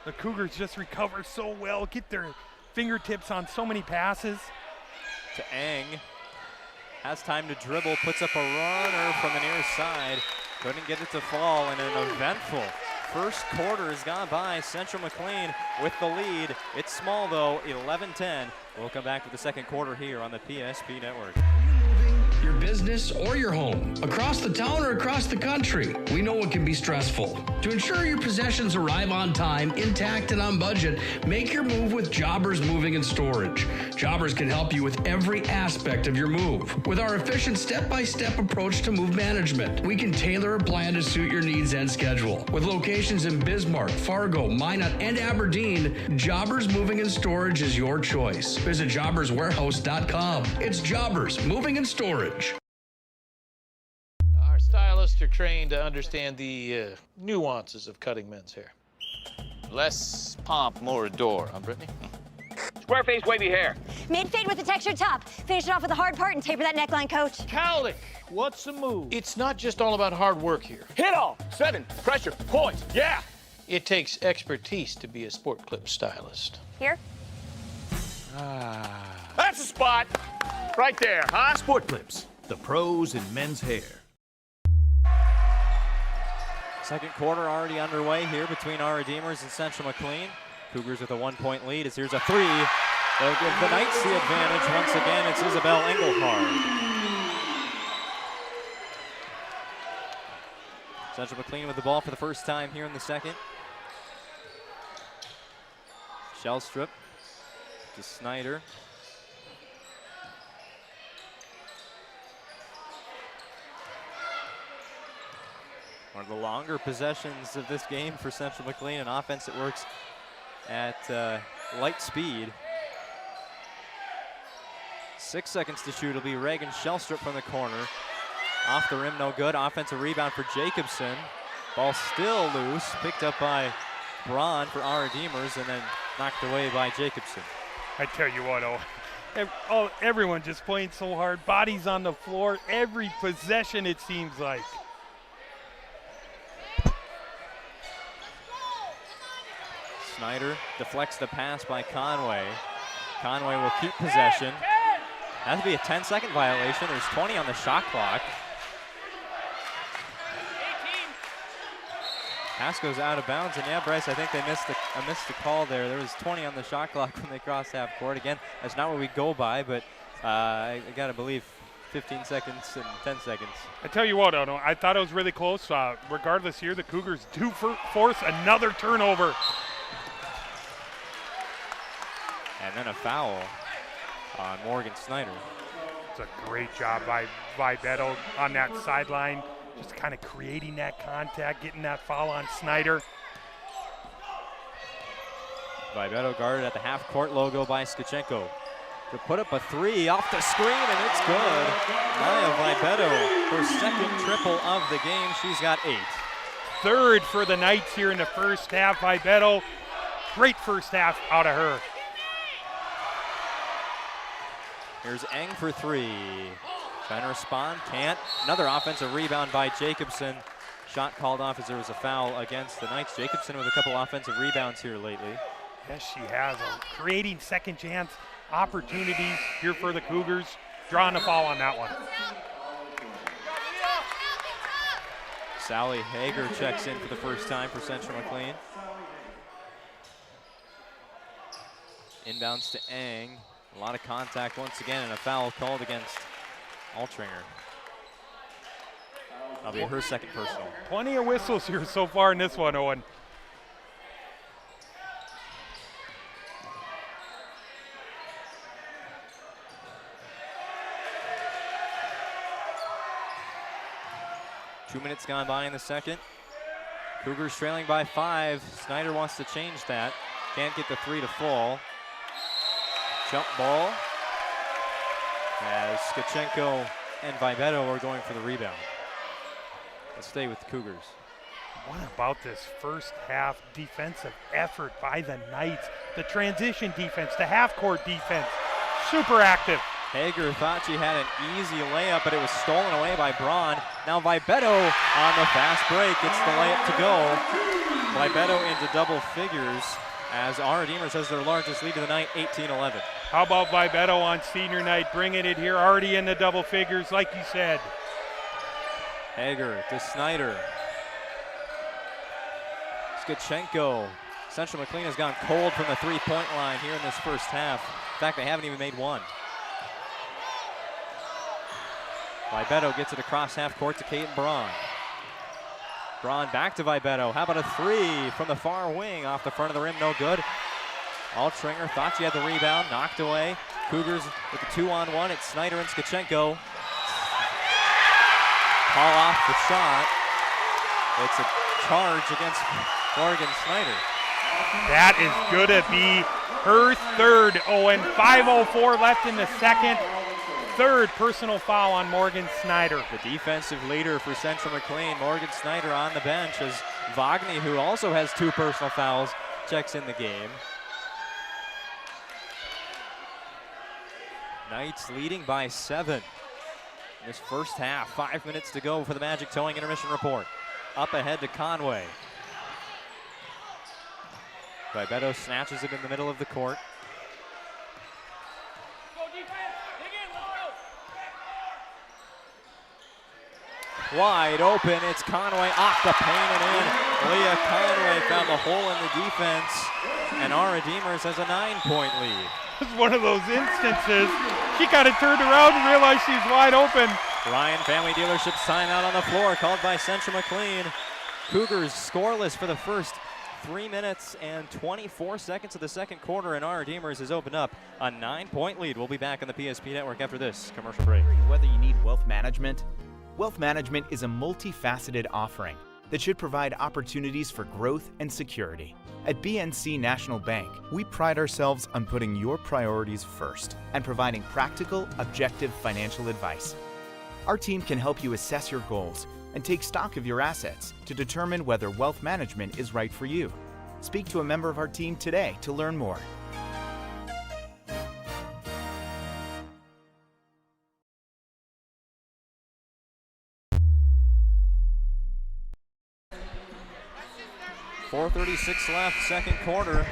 The Cougars just recover so well, get their fingertips on so many passes. To Eng, has time to dribble, puts up a runner from the near side. Couldn't get it to fall, and an eventful first quarter has gone by. Central McLean with the lead. It's small though, 11-10. We'll come back with the second quarter here on the PSP Network. Your business or your home, across the town or across the country, we know it can be stressful. To ensure your possessions arrive on time, intact, and on budget, make your move with Jobbers Moving and Storage. Jobbers can help you with every aspect of your move. With our efficient step-by-step approach to move management, we can tailor a plan to suit your needs and schedule. With locations in Bismarck, Fargo, Minot, and Aberdeen, Jobbers Moving and Storage is your choice. Visit jobberswarehouse.com. It's Jobbers Moving and Storage. Our stylists are trained to understand the nuances of cutting men's hair. Less pomp, more adore, huh, Brittany? Square face, wavy hair. Mid-fade with a textured top. Finish it off with a hard part and taper that neckline, coach. Cowlick, what's the move? It's not just all about hard work here. Hit all. 7. Pressure. Points. Yeah. It takes expertise to be a sport clip stylist. Here? That's the spot. Right there, huh? Sport Clips, the pros in men's hair. Second quarter already underway here between our Redeemers and Central McLean. Cougars with a 1-point lead as here's a three. They'll give the Knights the advantage once again. It's Isabel Engelhard. Central McLean with the ball for the first time here in the second. Shellstrip to Snyder. One of the longer possessions of this game for Central McLean, an offense that works at light speed. 6 seconds to shoot. It'll be Reagan Shellstrip from the corner. Off the rim, no good. Offensive rebound for Jacobson. Ball still loose, picked up by Braun for our Redeemers, and then knocked away by Jacobson. I tell you what, everyone just playing so hard. Bodies on the floor, every possession it seems like. Snyder deflects the pass by Conway. Conway will keep possession. That would be a 10-second violation. There's 20 on the shot clock. Pass goes out of bounds, and yeah, Bryce, I think they missed the call there. There was 20 on the shot clock when they crossed half court. Again, that's not what we go by, but I got to believe 15 seconds and 10 seconds. I tell you what, Ono, I thought it was really close. Regardless here, the Cougars do force another turnover. And then a foul on Morgan Snyder. It's a great job by Vibeto on that sideline, just kind of creating that contact, getting that foul on Snyder. Vibeto guarded at the half-court logo by Skachenko. To put up a three off the screen, and it's good. Maya Vibeto, her second triple of the game. She's got 8. Third for the Knights here in the first half. Vibeto, great first half out of her. Here's Eng for 3. Trying to respond, can't. Another offensive rebound by Jacobson. Shot called off as there was a foul against the Knights. Jacobson with a couple offensive rebounds here lately. Yes, she has. Creating second chance opportunities here for the Cougars. Drawing a foul on that one. Sally Hager checks in for the first time for Central McLean. Inbounds to Eng. A lot of contact once again, and a foul called against Altringer. That'll be her second personal. Plenty of whistles here so far in this one, Owen. Two minutes gone by in the second. Cougars trailing by 5. Snyder wants to change that. Can't get the 3 to fall. Jump ball. As Skachenko and Vibetto are going for the rebound. Let's stay with the Cougars. What about this first half defensive effort by the Knights? The transition defense, the half-court defense, super active. Hager thought she had an easy layup, but it was stolen away by Braun. Now Vibetto on the fast break gets the layup to go. Vibetto into double figures as our Redeemers has their largest lead of the night, 18-11. How about Vibetto on senior night, bringing it here, already in the double figures, like you said. Hager to Snyder. Skachenko. Central McLean has gone cold from the three-point line here in this first half. In fact, they haven't even made one. Vibetto gets it across half court to Caden Braun. Braun back to Vibetto. How about a 3 from the far wing off the front of the rim? No good. Altringer thought she had the rebound, knocked away. Cougars with the 2-on-1. It's Snyder and Skachenko. Call off the shot. It's a charge against Morgan Snyder. That is going to be her third, Owen. 5:04 left in the second. Third personal foul on Morgan Snyder. The defensive leader for Central McLean, Morgan Snyder, on the bench as Wagner, who also has 2 personal fouls, checks in the game. Knights leading by 7 in this first half. 5 minutes to go for the Magic Towing Intermission Report. Up ahead to Conway. Vibetto snatches it in the middle of the court. Wide open, it's Conway off the paint and in. Leah Conway found the hole in the defense, and our Redeemers has a 9-point lead. This is one of those instances. She got it turned around and realized she's wide open. Ryan Family Dealerships timeout on the floor called by Central McLean. Cougars scoreless for the first 3 minutes and 24 seconds of the second quarter, and our Redeemers has opened up a 9-point lead. We'll be back on the PSP Network after this commercial break. Whether you need wealth management is a multifaceted offering that should provide opportunities for growth and security. At BNC National Bank, we pride ourselves on putting your priorities first and providing practical, objective financial advice. Our team can help you assess your goals and take stock of your assets to determine whether wealth management is right for you. Speak to a member of our team today to learn more. .436 left, second quarter.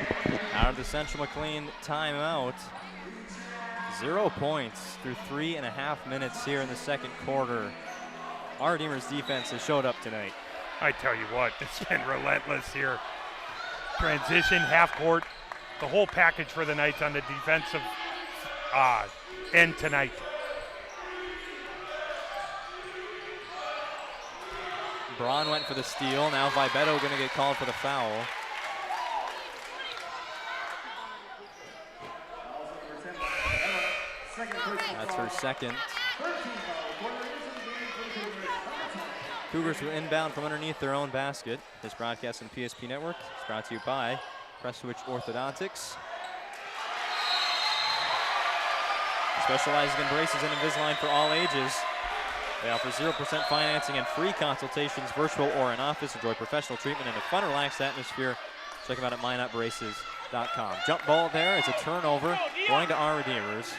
Out of the Central McLean timeout. 0 points through 3.5 minutes here in the second quarter. Our Redeemers defense has showed up tonight. I tell you what, it's been relentless here. Transition, half court, the whole package for the Knights on the defensive end tonight. Braun went for the steal. Now Vibetto going to get called for the foul. That's her second. Cougars will inbound from underneath their own basket. This broadcast on PSP Network is brought to you by Prestwich Orthodontics. Specializing in braces and Invisalign for all ages. They offer 0% financing and free consultations, virtual or in office. Enjoy professional treatment in a fun, relaxed atmosphere. Check them out at minotbraces.com. Jump ball there. It's a turnover going to our Redeemers.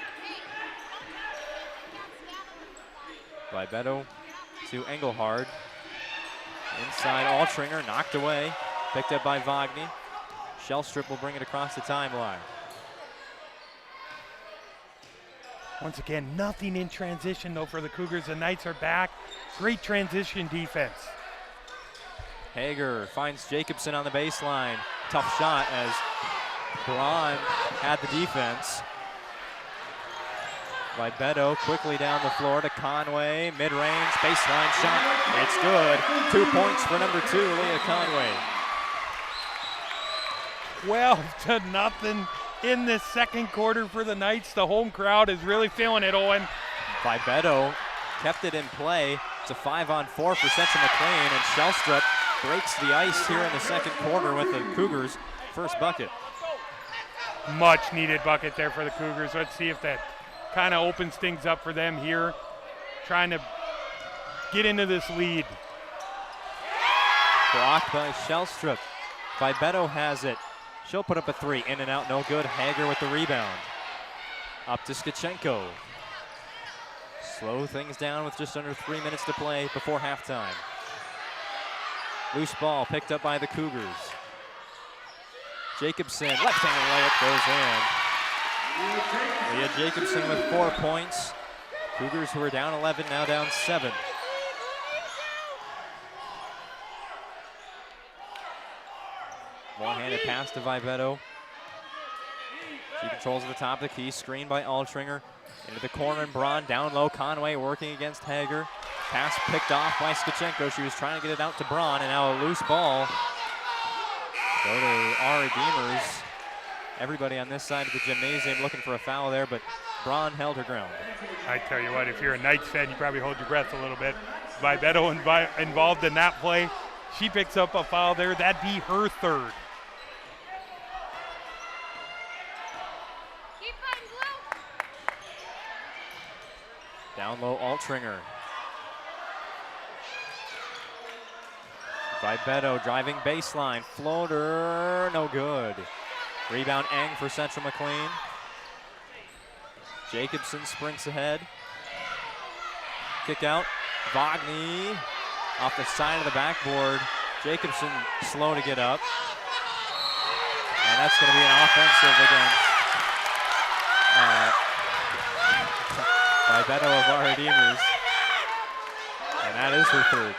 Vibetto to Engelhard. Inside, Altringer knocked away. Picked up by Wagner. Shellstrip will bring it across the timeline. Once again, nothing in transition though for the Cougars. The Knights are back. Great transition defense. Hager finds Jacobson on the baseline. Tough shot as Braun had the defense. Vibeto quickly down the floor to Conway, mid-range, baseline shot, it's good. 2 points for number 2, Leah Conway. 12-0 in the second quarter for the Knights. The home crowd is really feeling it, Owen. Vibeto kept it in play. It's a 5-on-4 for Central McLean, and Shellstrup breaks the ice here in the second quarter with the Cougars' first bucket. Much needed bucket there for the Cougars. Let's see if that kind of opens things up for them here, trying to get into this lead. Blocked by Shellstrup. Vibeto has it. She'll put up a 3. In and out, no good. Hager with the rebound. Up to Skachenko. Slow things down with just under 3 minutes to play before halftime. Loose ball picked up by the Cougars. Jacobson, left-handed layup goes in. Leah Jacobson with 4 points. Cougars, who are down 11, now down 7. One-handed pass to Vibeto. She controls at the top of the key, screened by Altringer. Into the corner, and Braun down low. Conway working against Hager. Pass picked off by Skachenko. She was trying to get it out to Braun, and now a loose ball. Go to our Redeemers. Everybody on this side of the gymnasium looking for a foul there, but Braun held her ground. I tell you what, if you're a Knights fan, you probably hold your breath a little bit. Vibeto involved in that play. She picks up a foul there. That'd be her third. Down low, Altringer. Vibeto driving baseline, floater, no good. Rebound Eng for Central McLean. Jacobson sprints ahead. Kick out, Wagner off the side of the backboard. Jacobson slow to get up. And that's going to be an offensive against Vibeto of our Redeemers. And that is her third.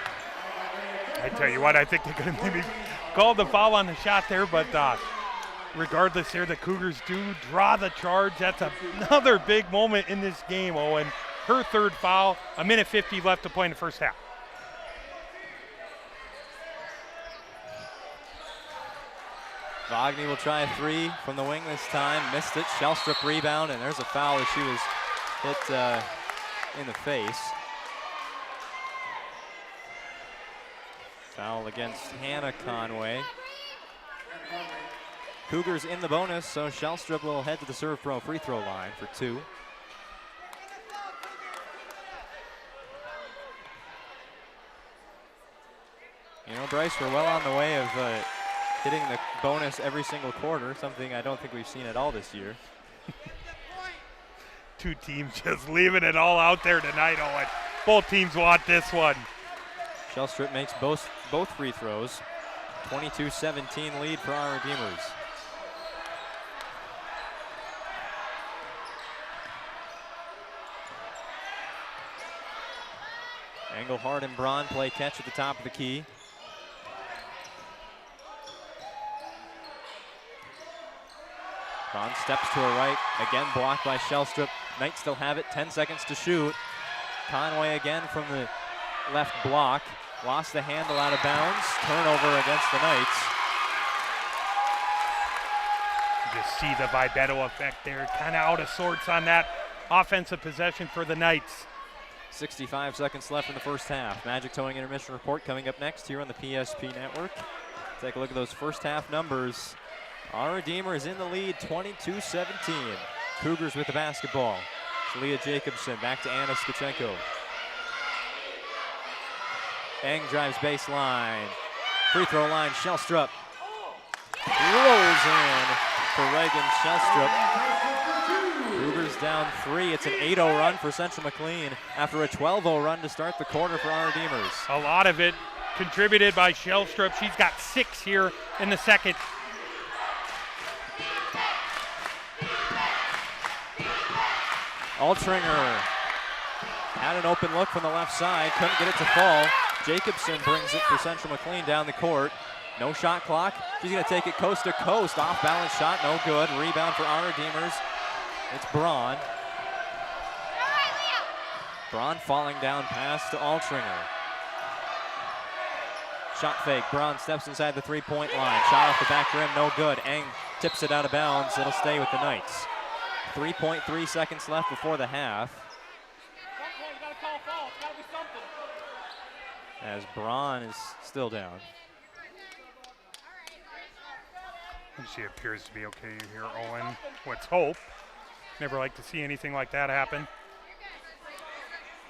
I tell you what, I think they could have maybe called the foul on the shot there, but regardless here, the Cougars do draw the charge. That's another big moment in this game, Owen. Her third foul, 1:50 left to play in the first half. Wagner will try a 3 from the wing this time. Missed it. Shellstrup rebound, and there's a foul as she was hit in the face. Foul against Hannah Conway. Cougars in the bonus, so Shellstrup will head to the Serve Pro free throw line for 2. You know, Bryce, we're well on the way of hitting the bonus every single quarter, something I don't think we've seen at all this year. Two teams just leaving it all out there tonight, Owen. Both teams want this one. Shellstrup makes both free throws. 22-17 lead for our Redeemers. Engelhardt and Braun play catch at the top of the key. Braun steps to her right, again blocked by Shellstrup. Knights still have it, 10 seconds to shoot. Conway again from the left block. Lost the handle out of bounds. Turnover against the Knights. You just see the Vibeto effect there. Kind of out of sorts on that offensive possession for the Knights. 65 seconds left in the first half. Magic Towing Intermission Report coming up next here on the PSP Network. Take a look at those first half numbers. Our Redeemers in the lead, 22-17. Cougars with the basketball. Leah Jacobson back to Anna Skachenko. Eng drives baseline. Free throw line, Shellstrup. Rolls in for Reagan Shellstrup. Cougars down 3. It's an 8-0 run for Central McLean after a 12-0 run to start the quarter for our Redeemers. A lot of it contributed by Shellstrup. She's got 6 here in the second. Altringer had an open look from the left side, couldn't get it to fall. Jacobson brings it for Central McLean down the court. No shot clock. She's going to take it coast to coast. Off balance shot, no good. Rebound for our Redeemers. It's Braun. Braun falling down pass to Altringer. Shot fake. Braun steps inside the three-point line. Shot off the back rim, no good. Eng tips it out of bounds. It'll stay with the Knights. 3.3 seconds left before the half. As Braun is still down. She appears to be okay here, Owen. Let's hope. Never like to see anything like that happen.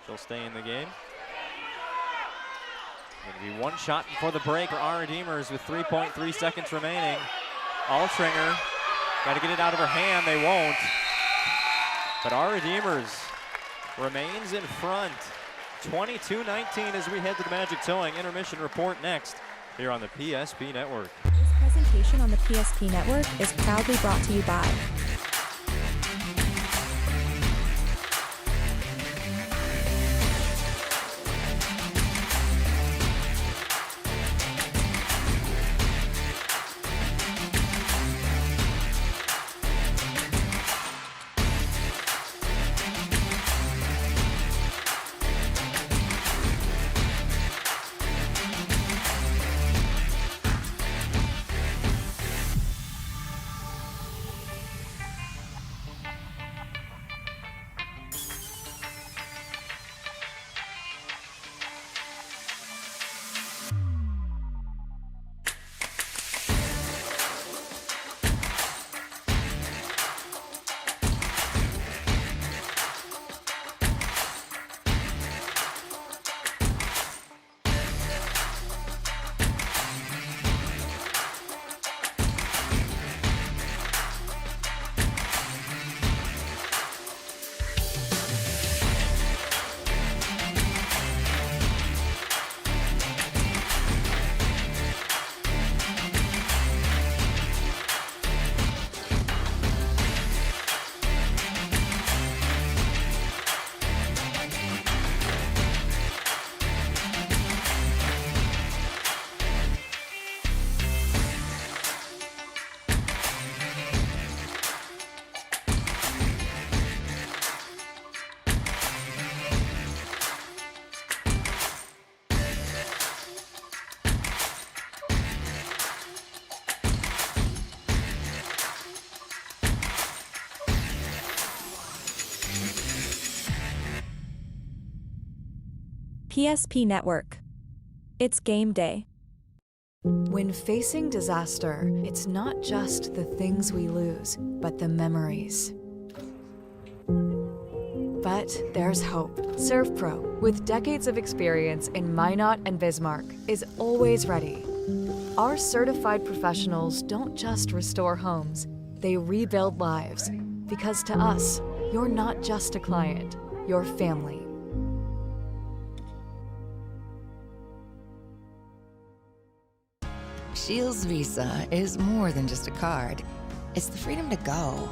She'll stay in the game. Going to be one shot before the break for our Redeemers with 3.3 seconds remaining. Altringer, got to get it out of her hand. They won't. But our Redeemers remains in front. 22-19 as we head to the Magic Towing Intermission Report next here on the PSP Network. This presentation on the PSP Network is proudly brought to you by PSP Network. It's game day. When facing disaster, it's not just the things we lose, but the memories. But there's hope. ServPro, with decades of experience in Minot and Bismarck, is always ready. Our certified professionals don't just restore homes, they rebuild lives. Because to us, you're not just a client, you're family. Shields Visa is more than just a card. It's the freedom to go.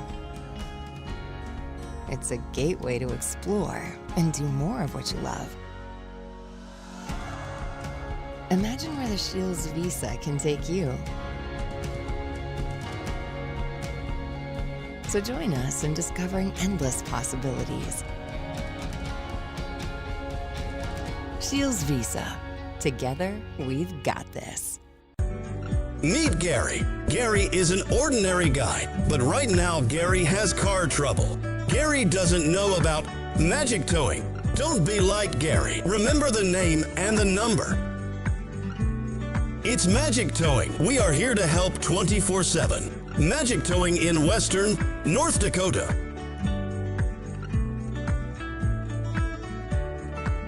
It's a gateway to explore and do more of what you love. Imagine where the Shields Visa can take you. So join us in discovering endless possibilities. Shields Visa. Together, we've got this. Meet Gary. Gary is an ordinary guy, but right now Gary has car trouble. Gary doesn't know about magic towing. Don't be like Gary. Remember the name and the number. It's Magic Towing. We are here to help 24/7. Magic Towing in Western North Dakota.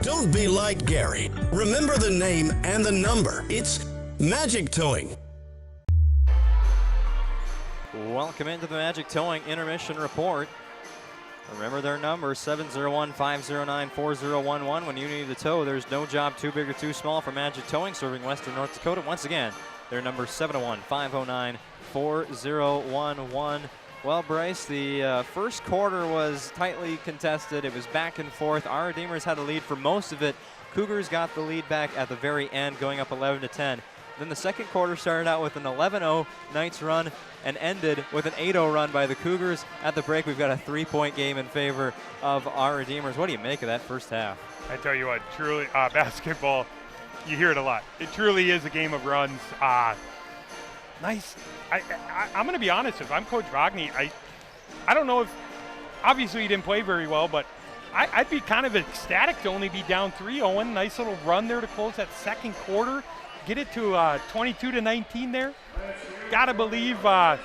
Don't be like Gary. Remember the name and the number. It's Magic Towing. Welcome into the Magic Towing Intermission Report. Remember their number, 701-509-4011. When you need a tow, there's no job too big or too small for Magic Towing, serving Western North Dakota. Once again, their number, 701-509-4011. Well, Bryce, the first quarter was tightly contested. It was back and forth. Our Redeemers had a lead for most of it. Cougars got the lead back at the very end, going up 11-10. Then the second quarter started out with an 11-0 Knights run and ended with an 8-0 run by the Cougars. At the break, we've got a 3-point game in favor of our Redeemers. What do you make of that first half? I tell you what, truly, basketball, you hear it a lot. It truly is a game of runs. Nice. I'm going to be honest, if I'm Coach Wagner, I don't know if, obviously he didn't play very well, but I'd be kind of ecstatic to only be down 3, Owen. Nice little run there to close that second quarter. Get it to 22-19 there. Gotta believe, I'm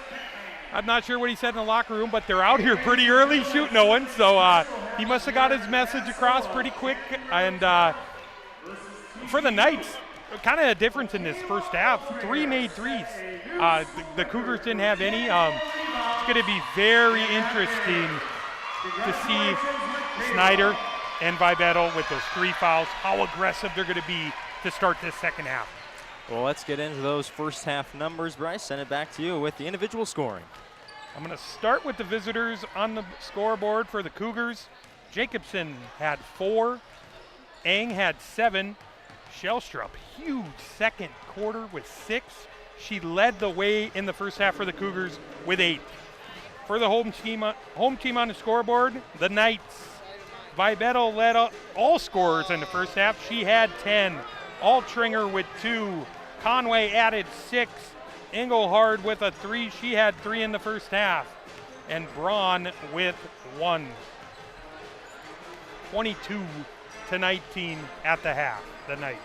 not sure what he said in the locker room, but they're out here pretty early shooting, Owen. So he must have got his message across pretty quick. And for the Knights, kind of a difference in this first half. 3 made threes. The Cougars didn't have any. It's going to be very interesting to see Snyder and Vibetto with those 3 fouls, how aggressive they're going to be to start this second half. Well, let's get into those first half numbers. Bryce, send it back to you with the individual scoring. I'm going to start with the visitors on the scoreboard for the Cougars. Jacobson had 4. Eng had 7. Shellstrup, huge second quarter with 6. She led the way in the first half for the Cougars with 8. For the home team on the scoreboard, the Knights. Vibetto led all scorers in the first half. She had 10. Altringer with 2. Conway added 6. Engelhard with a 3. She had 3 in the first half. And Braun with 1. 22-19 at the half, the Knights.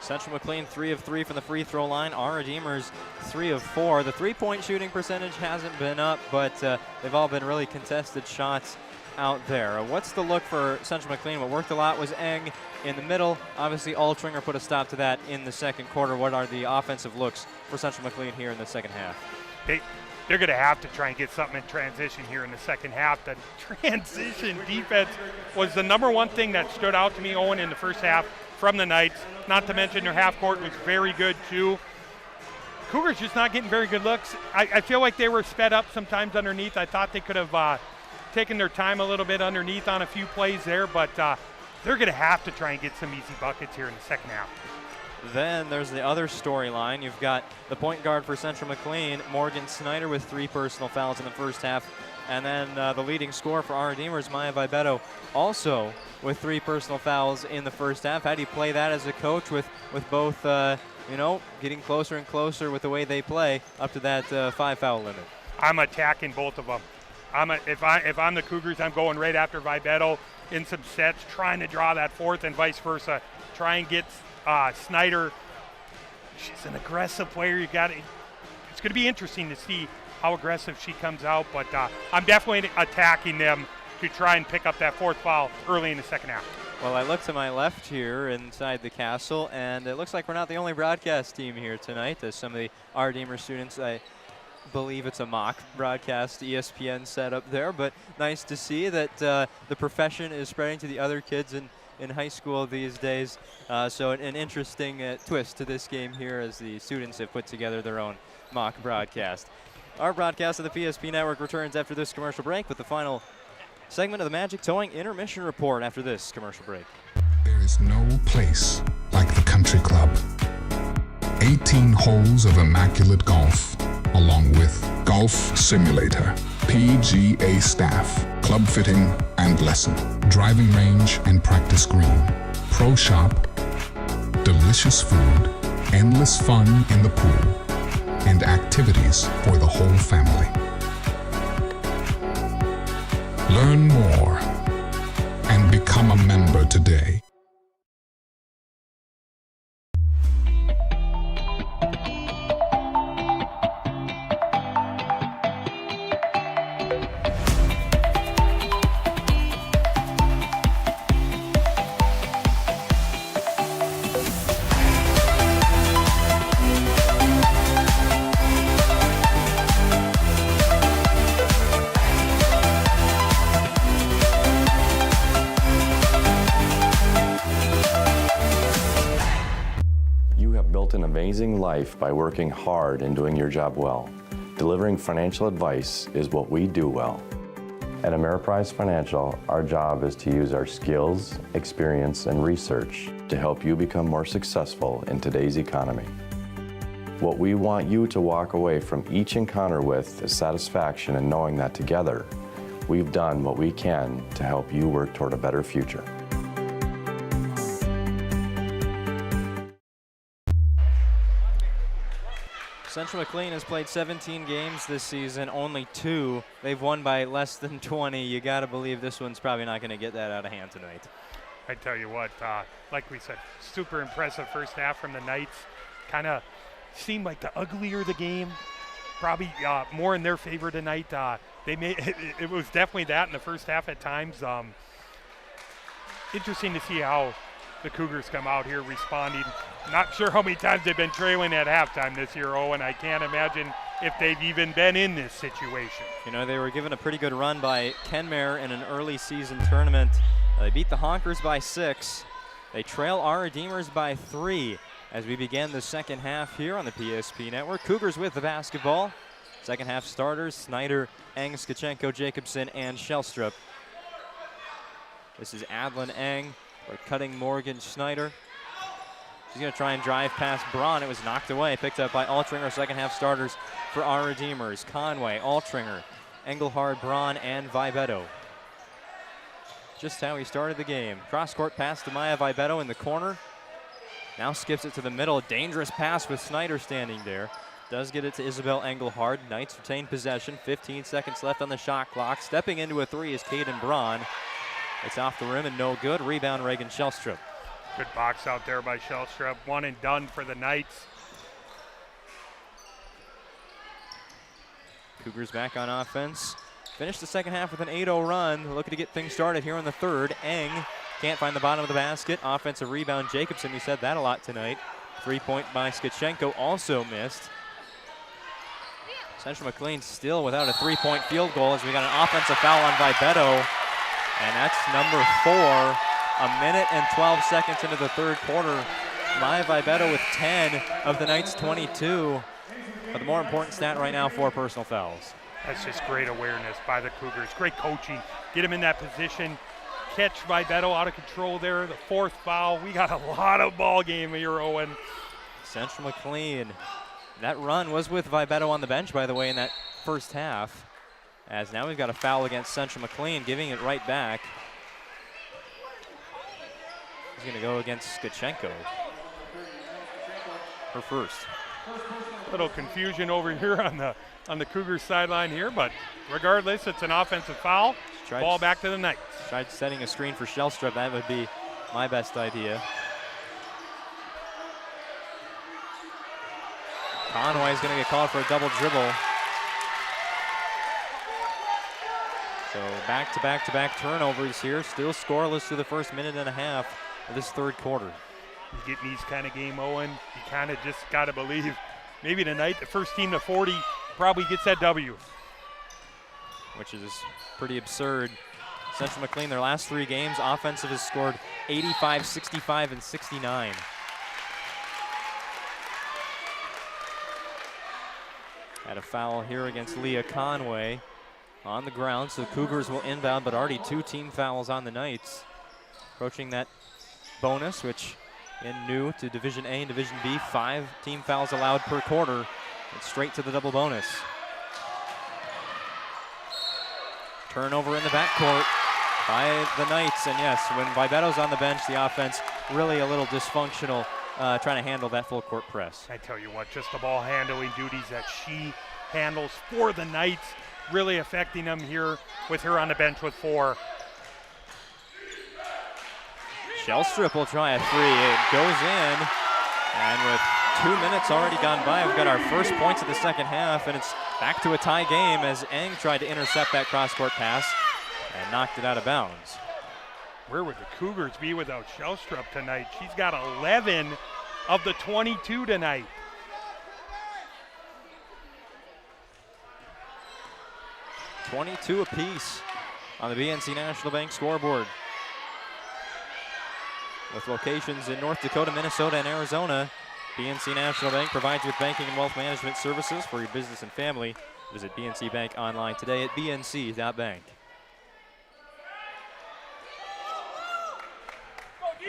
Central McLean 3 of 3 from the free throw line. Our Redeemers 3 of 4. The 3-point shooting percentage hasn't been up, but they've all been really contested shots out there. What's the look for Central McLean? What worked a lot was Eng in the middle. Obviously, Altringer put a stop to that in the second quarter. What are the offensive looks for Central McLean here in the second half? They're going to have to try and get something in transition here in the second half. The transition defense was the number one thing that stood out to me, Owen, in the first half from the Knights. Not to mention their half court was very good, too. Cougars just not getting very good looks. I feel like they were sped up sometimes underneath. I thought they could have taken their time a little bit underneath on a few plays there, but they're going to have to try and get some easy buckets here in the second half. Then there's the other storyline. You've got the point guard for Central McLean, Morgan Snyder, with 3 personal fouls in the first half. And then the leading scorer for our Redeemers, Maya Vibetto, also with 3 personal fouls in the first half. How do you play that as a coach with both, getting closer and closer with the way they play up to that 5-foul limit? I'm attacking both of them. If I'm the Cougars, I'm going right after Vibetto in some sets, trying to draw that fourth and vice versa. Try and get Snyder. She's an aggressive player. It's going to be interesting to see how aggressive she comes out, but I'm definitely attacking them to try and pick up that 4th foul early in the second half. Well, I look to my left here inside the castle, and it looks like we're not the only broadcast team here tonight. As some of the our Redeemer students, I believe it's a mock broadcast ESPN setup there, but nice to see that the profession is spreading to the other kids in high school these days. So an interesting twist to this game here as the students have put together their own mock broadcast. Our broadcast of the PSP Network returns after this commercial break with the final segment of the Magic Towing Intermission Report after this commercial break. There is no place like the Country Club. 18 holes of immaculate golf, along with golf simulator, PGA staff, club fitting and lesson, driving range and practice green, pro shop, delicious food, endless fun in the pool, and activities for the whole family. Learn more and become a member today. An amazing life by working hard and doing your job well. Delivering financial advice is what we do well. At Ameriprise Financial, our job is to use our skills, experience, and research to help you become more successful in today's economy. What we want you to walk away from each encounter with is satisfaction in knowing that together, we've done what we can to help you work toward a better future. Central McLean has played 17 games this season, only 2. They've won by less than 20. You got to believe this one's probably not going to get that out of hand tonight. I tell you what, like we said, super impressive first half from the Knights. Kind of seemed like the uglier the game, probably more in their favor tonight. They made it was definitely that in the first half at times. Interesting to see how the Cougars come out here responding. Not sure how many times they've been trailing at halftime this year, Owen. I can't imagine if they've even been in this situation. You know, they were given a pretty good run by Kenmare in an early season tournament. They beat the Honkers by 6. They trail our Redeemers by 3 as we begin the second half here on the PSP Network. Cougars with the basketball. Second half starters, Snyder, Eng, Skachenko, Jacobson, and Shellstrup. This is Adlin Eng. We're cutting Morgan Snyder. She's going to try and drive past Braun. It was knocked away, picked up by Altringer. Second half starters for our Redeemers. Conway, Altringer, Engelhard, Braun, and Vibetto. Just how he started the game. Cross-court pass to Maya Vibetto in the corner. Now skips it to the middle. Dangerous pass with Snyder standing there. Does get it to Isabel Engelhard. Knights retain possession. 15 seconds left on the shot clock. Stepping into a 3 is Caden Braun. It's off the rim and no good. Rebound, Reagan Shellstrup. Good box out there by Shellstrup. One and done for the Knights. Cougars back on offense. Finished the second half with an 8-0 run. Looking to get things started here in the third. Eng can't find the bottom of the basket. Offensive rebound, Jacobson. We said that a lot tonight. 3-point by Skachenko also missed. Central McLean still without a 3-point field goal as we got an offensive foul on Vibetto. And that's number 4. A minute and 12 seconds into the third quarter. Maya Vibetto with 10 of the Knights' 22. But the more important stat right now, 4 personal fouls. That's just great awareness by the Cougars. Great coaching. Get him in that position. Catch Vibetto out of control there. The 4th foul. We got a lot of ball game here, Owen. Central McLean. That run was with Vibetto on the bench, by the way, in that first half. As now we've got a foul against Central McLean, giving it right back. He's going to go against Skachenko. Her first. A little confusion over here on the Cougars sideline here, but regardless, it's an offensive foul. Ball back to the Knights. Tried setting a screen for Shellstrup. That would be my best idea. Conway's going to get called for a double dribble. So back-to-back turnovers here. Still scoreless through the first minute and a half of this third quarter. You get in these kind of game, Owen, you kind of just got to believe maybe tonight the first team to 40 probably gets that W. Which is pretty absurd. Central McLean, their last 3 games, offensive has scored 85, 65, and 69. Had a foul here against Leah Conway on the ground, so the Cougars will inbound, but already 2 team fouls on the Knights. Approaching that bonus, which in new to Division A and Division B, 5 team fouls allowed per quarter. It's straight to the double bonus. Turnover in the backcourt by the Knights, and yes, when Vibetto's on the bench, the offense really a little dysfunctional, trying to handle that full court press. I tell you what, just the ball handling duties that she handles for the Knights, really affecting them here with her on the bench with 4. Shellstrup will try a 3. It goes in, and with 2 minutes already gone by, we've got our first points of the second half, and it's back to a tie game as Eng tried to intercept that cross-court pass and knocked it out of bounds. Where would the Cougars be without Shellstrup tonight? She's got 11 of the 22 tonight. .22 apiece on the BNC National Bank scoreboard. With locations in North Dakota, Minnesota, and Arizona, BNC National Bank provides you with banking and wealth management services for your business and family. Visit BNC Bank online today at bnc.bank.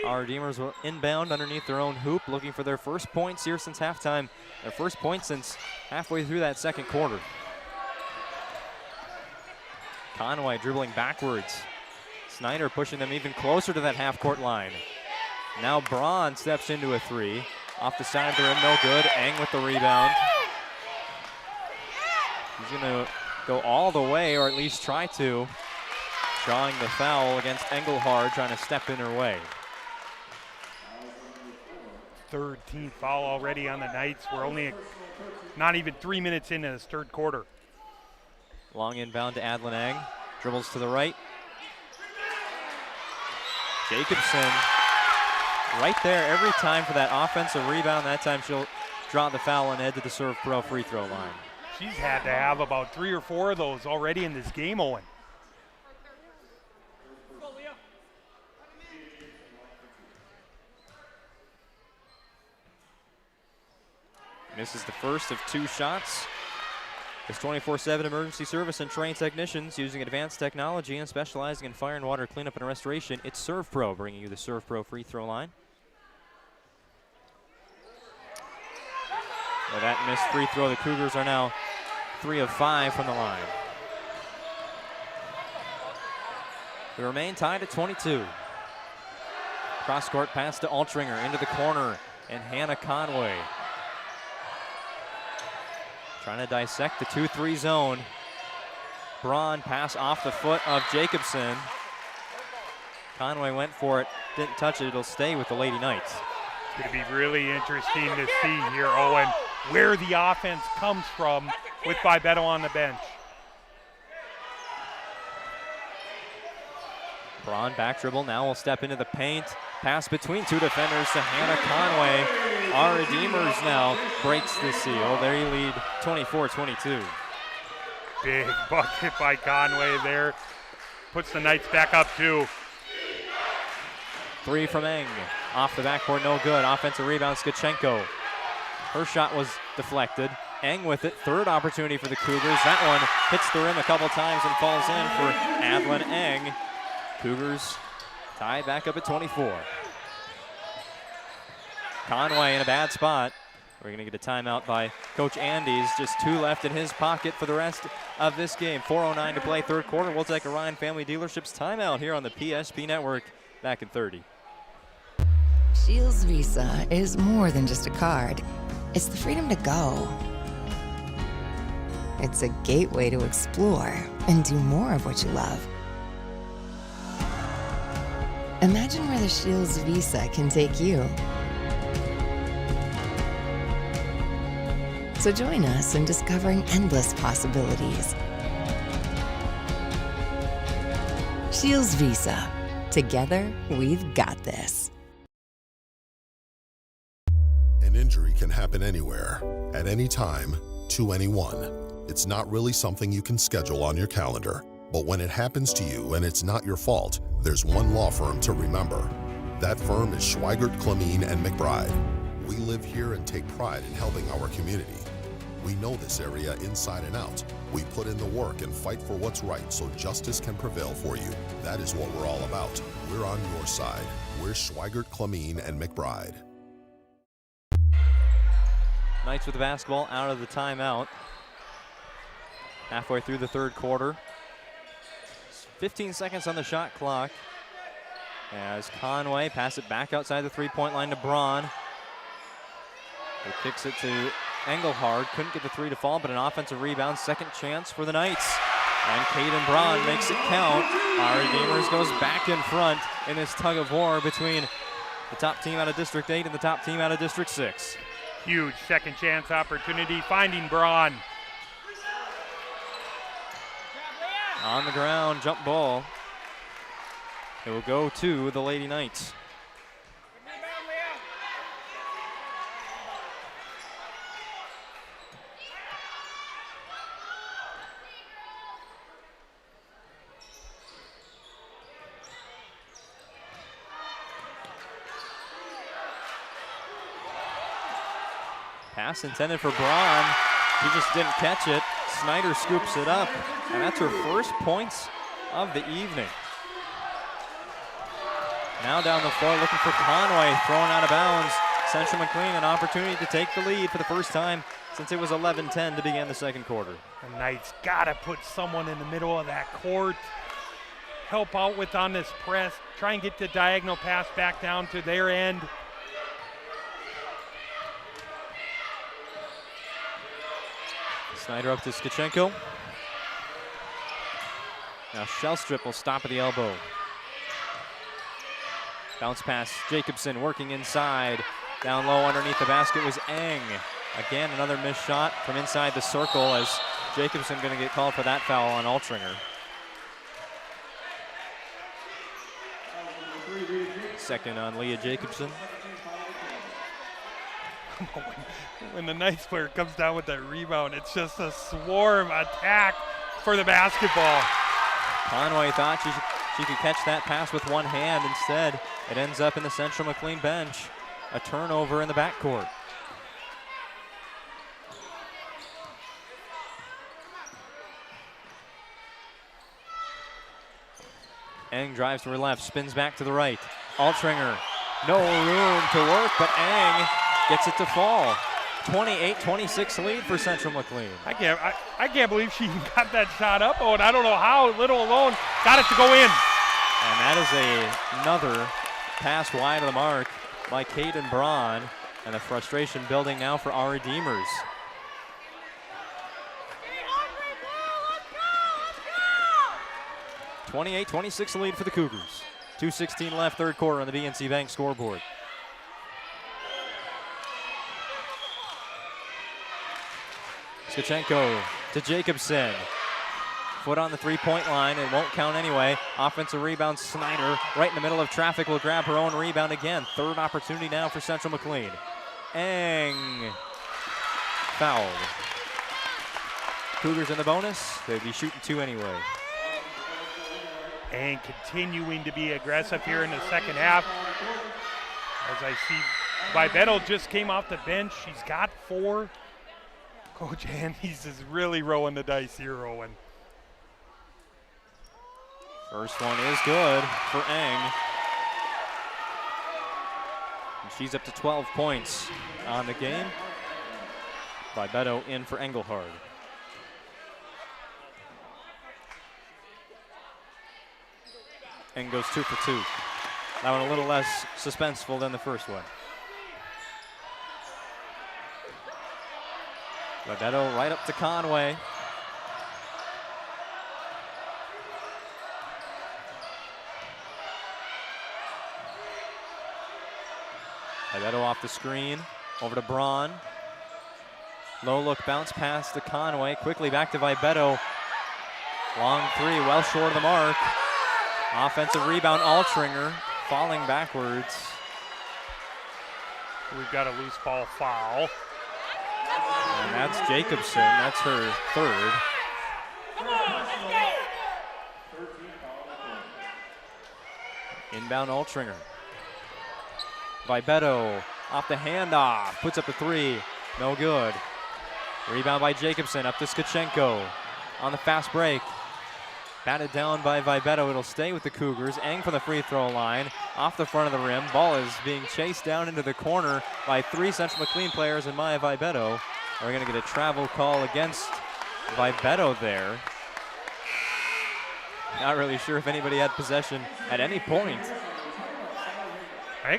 Our Redeemers will inbound underneath their own hoop, looking for their first points here since halftime. Their first point since halfway through that second quarter. Conway dribbling backwards. Snyder pushing them even closer to that half-court line. Now Braun steps into a three. Off the side of the rim, no good. Eng with the rebound. He's gonna go all the way, or at least try to. Drawing the foul against Engelhard, trying to step in her way. Third team foul already on the Knights. We're only not even 3 minutes into this third quarter. Long inbound to Adlin Eng. Dribbles to the right. Jacobson right there every time for that offensive rebound. That time she'll draw the foul and head to the Serve Pro free throw line. She's had to have about 3 or 4 of those already in this game, Owen. Misses the first of 2 shots. It's 24/7 emergency service and trained technicians using advanced technology and specializing in fire and water cleanup and restoration. It's Serve Pro, bringing you the Serve Pro free throw line. With that missed free throw, the Cougars are now 3 of 5 from the line. We remain tied at 22. Cross-court pass to Altringer into the corner, and Hannah Conway trying to dissect the 2-3 zone. Braun pass off the foot of Jacobson. Conway went for it, didn't touch it. It'll stay with the Lady Knights. It's going to be really interesting to see here, Owen, where the offense comes from with Vivetto on the bench. Braun back dribble, now will step into the paint. Pass between 2 defenders to Hannah Conway. Our Redeemers now breaks the seal. They lead 24-22. Big bucket by Conway there. Puts the Knights back up 2. 3 from Eng. Off the backboard, no good. Offensive rebound, Skachenko. Her shot was deflected. Eng with it, third opportunity for the Cougars. That one hits the rim a couple times and falls in for Adlin Eng. Cougars tied back up at 24. Conway in a bad spot. We're going to get a timeout by Coach Andes. Just 2 left in his pocket for the rest of this game. 4:09 to play, third quarter. We'll take a Ryan Family Dealerships timeout here on the PSP Network. Back in 30. Shields Visa is more than just a card. It's the freedom to go. It's a gateway to explore and do more of what you love. Imagine where the Shields Visa can take you. So join us in discovering endless possibilities. Shields Visa. Together, we've got this. An injury can happen anywhere, at any time, to anyone. It's not really something you can schedule on your calendar. But when it happens to you and it's not your fault, there's one law firm to remember. That firm is Schweigert, Clemeen, and McBride. We live here and take pride in helping our community. We know this area inside and out. We put in the work and fight for what's right so justice can prevail for you. That is what we're all about. We're on your side. We're Schweigert, Clemeen, and McBride. Knights with the basketball out of the timeout. Halfway through the third quarter. 15 seconds on the shot clock. As Conway passes it back outside the three-point line to Braun. He kicks it to Engelhard. Couldn't get the 3 to fall, but an offensive rebound. Second chance for the Knights. And Caden Braun makes it count. Our Redeemers goes back in front in this tug of war between the top team out of District 8 and the top team out of District 6. Huge second chance opportunity, finding Braun. On the ground, jump ball. It will go to the Lady Knights. Pass intended for Braun. He just didn't catch it. Snyder scoops it up, and that's her first points of the evening. Now down the floor looking for Conway, thrown out of bounds. Central McLean an opportunity to take the lead for the first time since it was 11-10 to begin the second quarter. The Knights gotta put someone in the middle of that court, help out with on this press, try and get the diagonal pass back down to their end. Snyder up to Skachenko. Now Shellstrip will stop at the elbow. Bounce pass, Jacobson working inside. Down low underneath the basket was Eng. Again, another missed shot from inside the circle as Jacobson going to get called for that foul on Altringer. Second on Leah Jacobson. When the Knights player comes down with that rebound, it's just a swarm attack for the basketball. Conway thought she could catch that pass with one hand. Instead, it ends up in the Central McLean bench. A turnover in the backcourt. Eng drives to her left, spins back to the right. Altringer, no room to work, but Eng gets it to fall. 28-26 lead for Central McLean. I can't believe she got that shot up, Owen. I don't know how, little alone, got it to go in. And that is another pass wide of the mark by Caden Braun, and the frustration building now for our Redeemers. Let's go! 28-26 lead for the Cougars. 2:16 left, third quarter on the BNC Bank scoreboard. Skachenko to Jacobson. Foot on the three-point line, it won't count anyway. Offensive rebound, Snyder right in the middle of traffic will grab her own rebound again. Third opportunity now for Central McLean. Eng fouled. Cougars in the bonus, they'd be shooting two anyway. And continuing to be aggressive here in the second half. As I see, Vivetto just came off the bench. She's got 4. Coach Andes is really rolling the dice here, Owen. First one is good for Eng. And she's up to 12 points on the game. Vivetto in for Engelhard. Eng goes 2 for 2. That one a little less suspenseful than the first one. Vivetto right up to Conway. Vivetto off the screen, over to Braun. Low look bounce pass to Conway, quickly back to Vivetto. Long three, well short of the mark. Offensive rebound, Altringer falling backwards. We've got a loose ball foul. And that's Jacobson, that's her third. Inbound Altringer. Vivetto off the handoff, puts up a three, no good. Rebound by Jacobson, up to Skachenko on the fast break. Batted down by Vivetto, it'll stay with the Cougars. Eng from the free throw line, off the front of the rim. Ball is being chased down into the corner by 3 Central McLean players and Maya Vivetto. We're gonna get a travel call against Vivetto there. Not really sure if anybody had possession at any point. I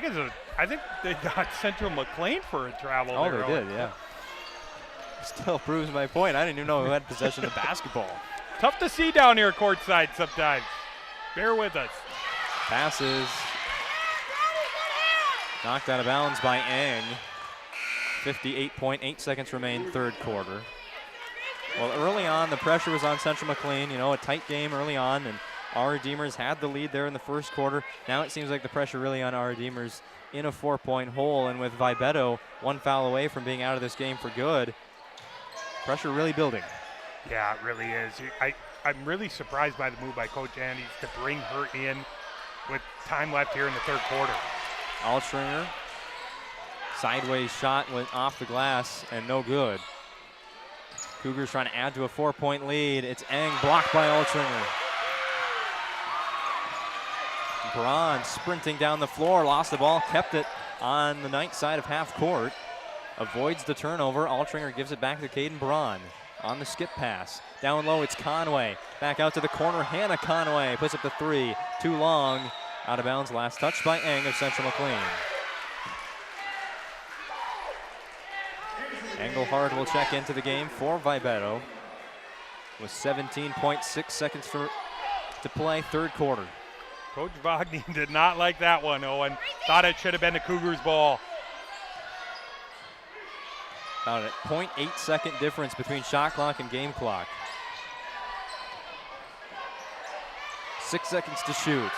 think they got Central McLean for a travel. Oh, there, they did, yeah. Still proves my point. I didn't even know who had possession of the basketball. Tough to see down here courtside sometimes. Bear with us. Passes. Knocked out of bounds by Eng. 58.8 seconds remain, third quarter. Well, early on, the pressure was on Central McLean. You know, a tight game early on, and our Redeemers had the lead there in the first quarter. Now it seems like the pressure really on our Redeemers in a 4-point hole, and with Vivetto 1 foul away from being out of this game for good, pressure really building. Yeah, it really is. I'm really surprised by the move by Coach Andes to bring her in with time left here in the third quarter. Altringer, sideways shot went off the glass and no good. Cougars trying to add to a 4-point lead. It's Eng blocked by Altringer. Braun sprinting down the floor, lost the ball, kept it on the Knight side of half court. Avoids the turnover. Altringer gives it back to Caden Braun on the skip pass. Down low, it's Conway. Back out to the corner, Hannah Conway puts up the three. Too long, out of bounds. Last touch by Eng of Central McLean. Engelhard will check into the game for Vibeto with 17.6 seconds to play, third quarter. Coach Wagner did not like that one, Owen. Thought it should have been the Cougars' ball. About a 0.8 second difference between shot clock and game clock. 6 seconds to shoot.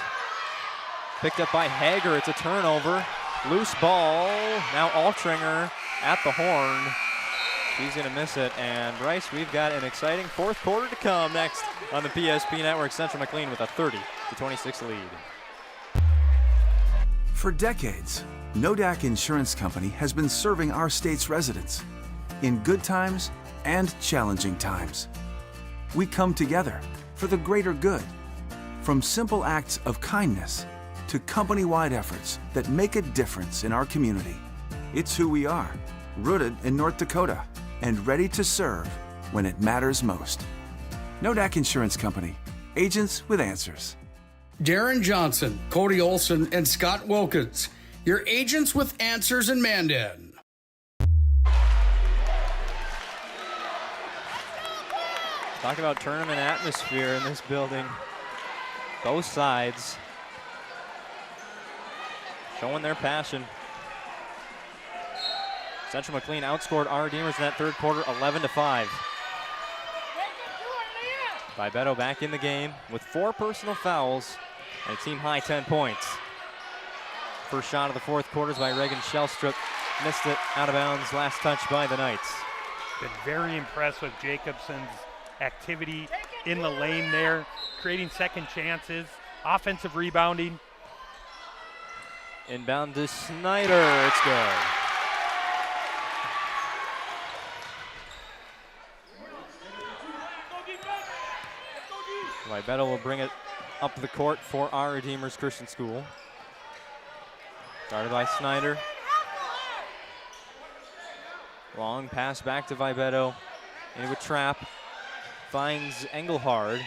Picked up by Hager, it's a turnover. Loose ball, now Altringer at the horn. She's gonna miss it, and Bryce, we've got an exciting fourth quarter to come next on the PSP Network. Central McLean with a 30-26 lead. For decades, Nodak Insurance Company has been serving our state's residents in good times and challenging times. We come together for the greater good, from simple acts of kindness to company-wide efforts that make a difference in our community. It's who we are, rooted in North Dakota and ready to serve when it matters most. Nodak Insurance Company, agents with answers. Darren Johnson, Cody Olson, and Scott Wilkins, your agents with answers in Mandan. Talk about tournament atmosphere in this building. Both sides showing their passion. Central McLean outscored our Redeemers in that third quarter 11-5. Vibeto back in the game with 4 personal fouls and a team high 10 points. First shot of the fourth quarter is by Reagan Shellstrip. Missed it out of bounds, last touch by the Knights. Been very impressed with Jacobson's activity in the lane there, creating second chances, offensive rebounding. Inbound to Snyder, it's good. Vibeto will bring it up the court for our Redeemers Christian School. Started by Snyder. Long pass back to Vibeto. Into a trap. Finds Engelhard.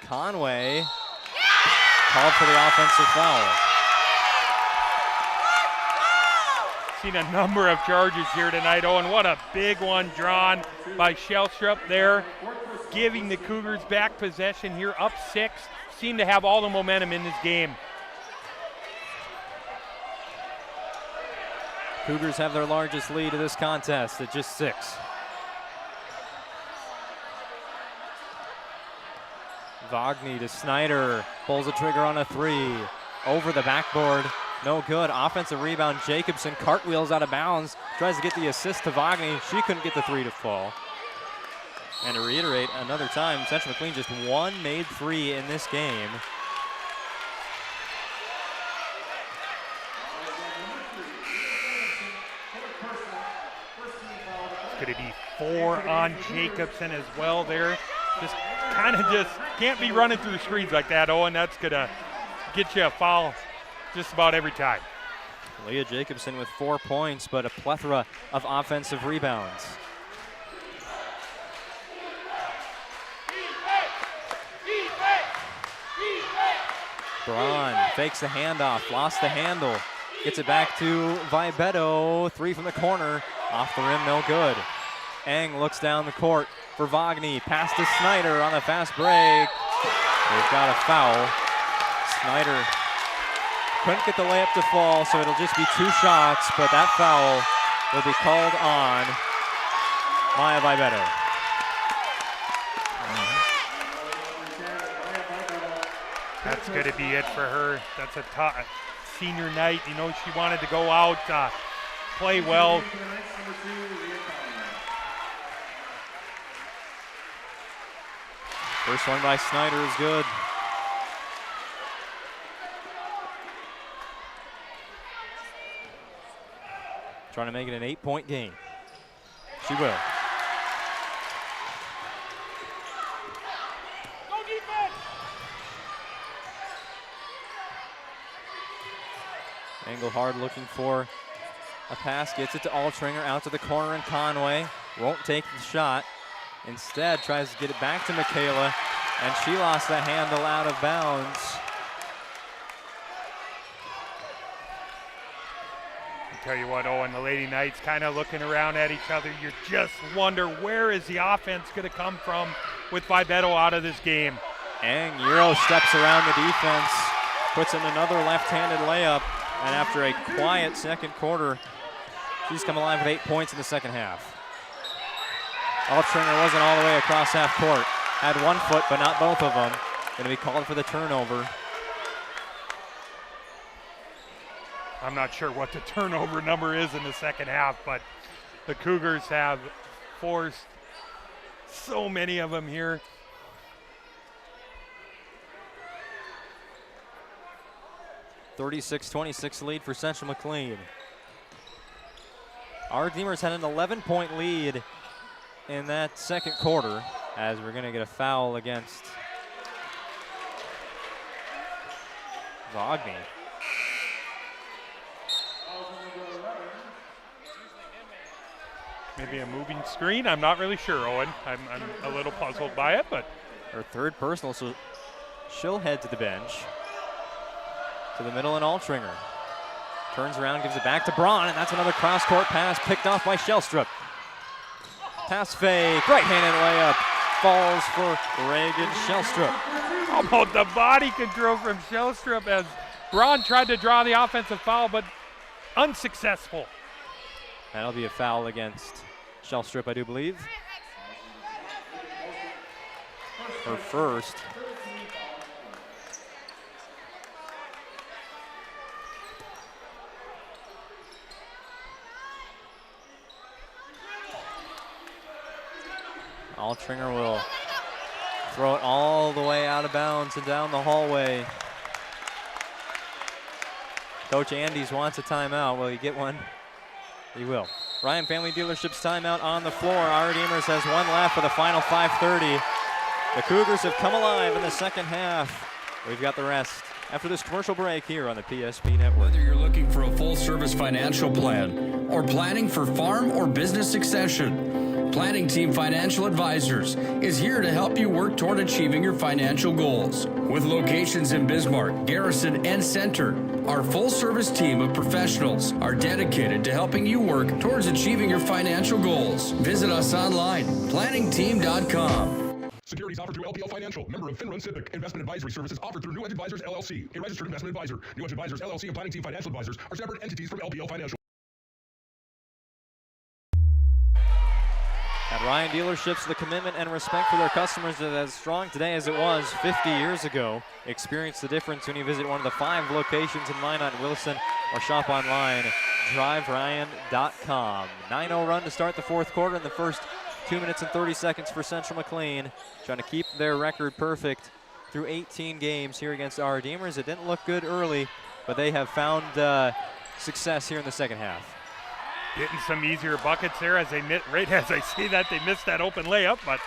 Conway called for the offensive foul. Seen a number of charges here tonight, Owen. What a big one drawn by Shellstrup there, giving the Cougars back possession here, up 6. Seem to have all the momentum in this game. Cougars have their largest lead of this contest at just 6. Wagner to Snyder, pulls the trigger on a 3. Over the backboard, no good. Offensive rebound, Jacobson cartwheels out of bounds, tries to get the assist to Wagner. She couldn't get the 3 to fall. And to reiterate another time, Central McLean just 1 made 3 in this game. It's going to be 4 on Jacobson as well there. Just can't be running through screens like that, Owen. That's going to get you a foul just about every time. Leah Jacobson with 4 points, but a plethora of offensive rebounds. Braun fakes the handoff, lost the handle, gets it back to Vibeto. 3 from the corner, off the rim, no good. Eng looks down the court for Wagner, pass to Snyder on the fast break. They've got a foul. Snyder couldn't get the layup to fall, so it'll just be 2 shots, but that foul will be called on Maya Vibeto. That's going to be it for her. That's a tough senior night. You know, she wanted to go out, play well. First one by Snyder is good. Trying to make it an 8-point game. She will. Engelhard looking for a pass, gets it to Altringer, out to the corner, and Conway won't take the shot. Instead, tries to get it back to Michaela, and she lost the handle out of bounds. I tell you what, Owen, the Lady Knights kind of looking around at each other. You just wonder, where is the offense going to come from with Vivetto out of this game? Eng Euro steps around the defense, puts in another left-handed layup, and after a quiet second quarter, she's come alive with 8 points in the second half. Altringer wasn't all the way across half court. Had 1 foot, but not both of them. Going to be called for the turnover. I'm not sure what the turnover number is in the second half, but the Cougars have forced so many of them here. (36-26) lead for Central McLean. Our Demers had an 11-point lead in that second quarter, as we're going to get a foul against Vagney. Maybe a moving screen. I'm not really sure, Owen. I'm a little puzzled by it, but her third personal, so she'll head to the bench. To the middle, and Altringer turns around, gives it back to Braun, and that's another cross-court pass picked off by Shellstrup. Pass fake, right-handed layup, falls for Reagan Shellstrup. How about the body control from Shellstrup as Braun tried to draw the offensive foul, but unsuccessful. That'll be a foul against Shellstrup, I do believe. Her first. Altringer will throw it all the way out of bounds and down the hallway. Coach Andes wants a timeout. Will he get one? He will. Ryan Family Dealerships timeout on the floor. Our Demers has 1 left with a final 5:30. The Cougars have come alive in the second half. We've got the rest after this commercial break here on the PSP Network. Whether you're looking for a full-service financial plan or planning for farm or business succession, Planning Team Financial Advisors is here to help you work toward achieving your financial goals. With locations in Bismarck, Garrison, and Center, our full-service team of professionals are dedicated to helping you work towards achieving your financial goals. Visit us online, planningteam.com. Securities offered through LPL Financial, member of FINRA SIPC. Investment advisory services offered through New Edge Advisors, LLC, a registered investment advisor. New Edge Advisors, LLC, and Planning Team Financial Advisors are separate entities from LPL Financial. At Ryan Dealerships, the commitment and respect for their customers is as strong today as it was 50 years ago. Experience the difference when you visit one of the 5 locations in Minot and Wilson or shop online, driveryan.com. 9-0 run to start the fourth quarter in the first 2 minutes and 30 seconds for Central McLean, trying to keep their record perfect through 18 games here against our Demers. It didn't look good early, but they have found success here in the second half. Getting some easier buckets there as right as I see that they missed that open layup, but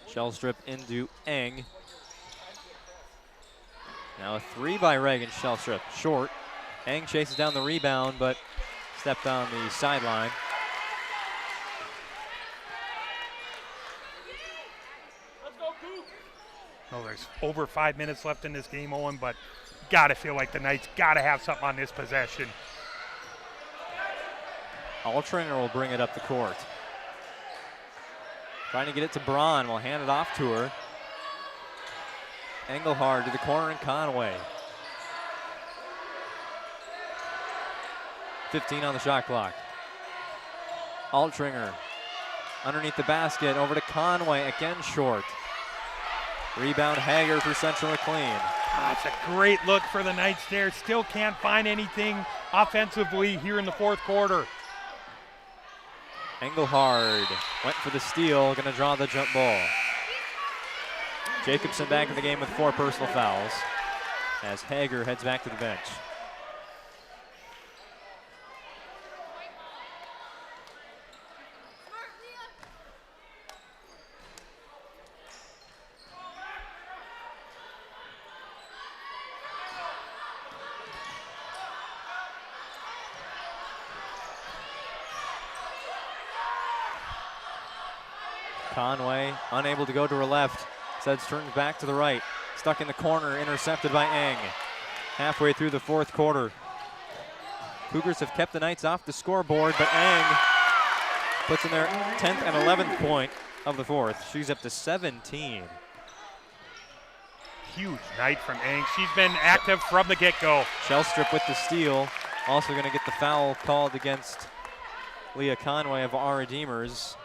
Shellstrip into Eng. Now a 3 by Reagan Shellstrip, short. Eng chases down the rebound, but stepped on the sideline. oh, there's over 5 minutes left in this game, Owen, but gotta feel like the Knights gotta have something on this possession. Altringer will bring it up the court. Trying to get it to Braun, will hand it off to her. Engelhard to the corner and Conway. 15 on the shot clock. Altringer underneath the basket, over to Conway, again short. Rebound Hager for Central McLean. It's a great look for the Knights there. Still can't find anything offensively here in the fourth quarter. Engelhard went for the steal, gonna draw the jump ball. Jacobson back in the game with 4 personal fouls as Hager heads back to the bench. Conway unable to go to her left. Seds turns back to the right. Stuck in the corner, intercepted by Eng. Halfway through the fourth quarter. Cougars have kept the Knights off the scoreboard, but Eng puts in their 10th and 11th point of the fourth. She's up to 17. Huge night from Eng. She's been active from the get-go. Shellstrip with the steal. Also going to get the foul called against Leah Conway of our Redeemers.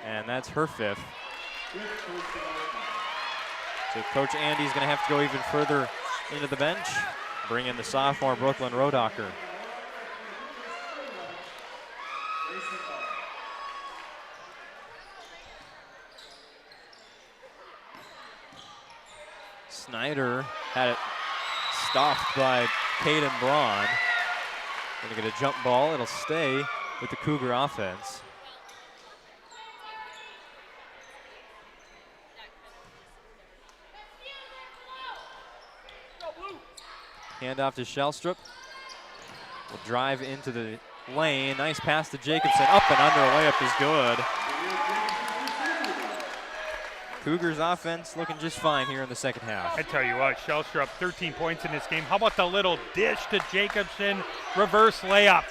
And that's her 5th. So Coach Andy's going to have to go even further into the bench. Bring in the sophomore Brooklyn Rodacher. Snyder had it stopped by Caden Braun. Gonna get a jump ball. It'll stay with the Cougar offense. Handoff to Shellstrip. Will drive into the lane. Nice pass to Jacobson. Up and under. A layup is good. Cougars offense looking just fine here in the second half. I tell you what, Shellstrip 13 points in this game. How about the little dish to Jacobson? Reverse layup.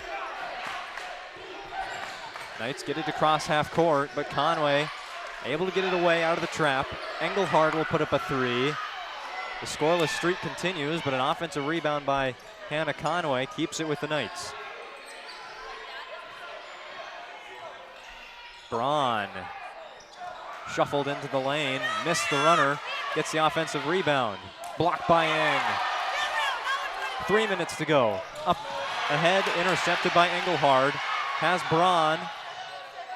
Knights get it across half court, but Conway able to get it away out of the trap. Engelhard will put up a 3. The scoreless streak continues, but an offensive rebound by Hannah Conway keeps it with the Knights. Braun shuffled into the lane, missed the runner, gets the offensive rebound. Blocked by Eng. 3 minutes to go. Up ahead, intercepted by Engelhard. Has Braun.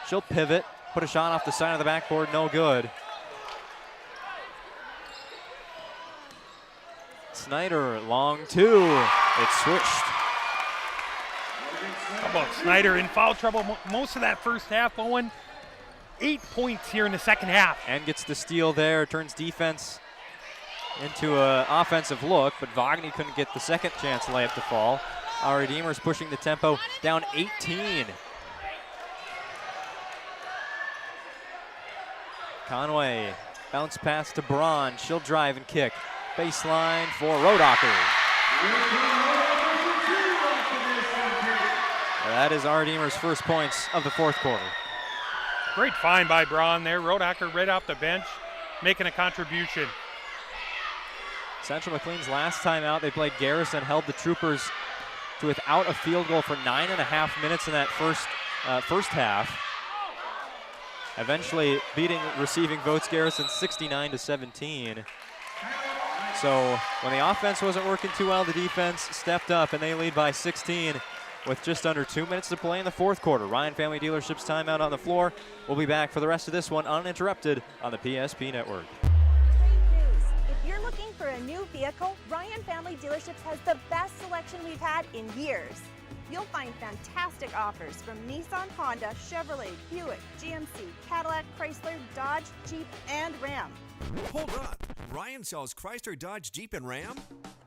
She'll pivot, put a shot off the side of the backboard, no good. Snyder, long 2. It's switched. How about Snyder in foul trouble most of that first half, Owen? 8 points here in the second half. And gets the steal there, turns defense into an offensive look, but Wagner couldn't get the second chance layup to fall. Our Redeemers pushing the tempo down 18. Conway, bounce pass to Braun. She'll drive and kick. Baseline for Rodacher. That is our Redeemers' first points of the fourth quarter. Great find by Braun there. Rodacher right off the bench, making a contribution. Central McLean's last time out, they played Garrison, held the Troopers to without a field goal for 9.5 minutes in that first half. Eventually beating receiving votes Garrison 69-17. So when the offense wasn't working too well, the defense stepped up and they lead by 16 with just under 2 minutes to play in the fourth quarter. Ryan Family Dealerships timeout on the floor. We'll be back for the rest of this one uninterrupted on the PSP Network. If you're looking for a new vehicle, Ryan Family Dealerships has the best selection we've had in years. You'll find fantastic offers from Nissan, Honda, Chevrolet, Buick, GMC, Cadillac, Chrysler, Dodge, Jeep, and Ram. Hold up. Ryan sells Chrysler, Dodge, Jeep, and Ram?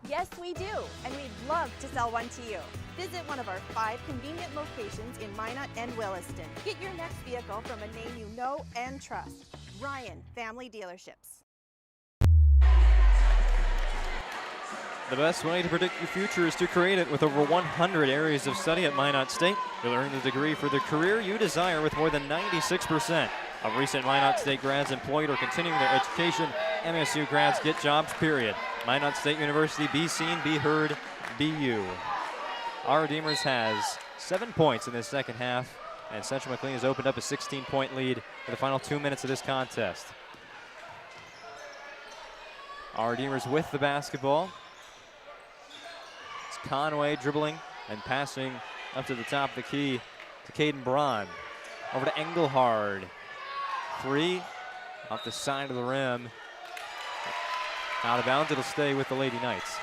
Yes, we do, and we'd love to sell one to you. Visit one of our 5 convenient locations in Minot and Williston. Get your next vehicle from a name you know and trust. Ryan Family Dealerships. The best way to predict your future is to create it. With over 100 areas of study at Minot State, you'll earn the degree for the career you desire with more than 96% of recent Minot State grads employed or continuing their education. MSU grads get jobs, period. Minot State University, be seen, be heard, be you. Our Redeemers has 7 points in this second half, and Central McLean has opened up a 16-point lead for the final 2 minutes of this contest. Our Redeemers with the basketball. Conway dribbling and passing up to the top of the key to Caden Braun. Over to Engelhard. 3 off the side of the rim. Out of bounds, it'll stay with the Lady Knights.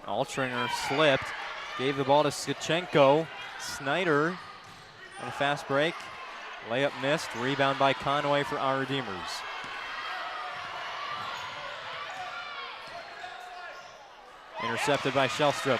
Altringer slipped, gave the ball to Skachenko. Snyder on a fast break. Layup missed, rebound by Conway for our Redeemers. Intercepted by Shellstrop.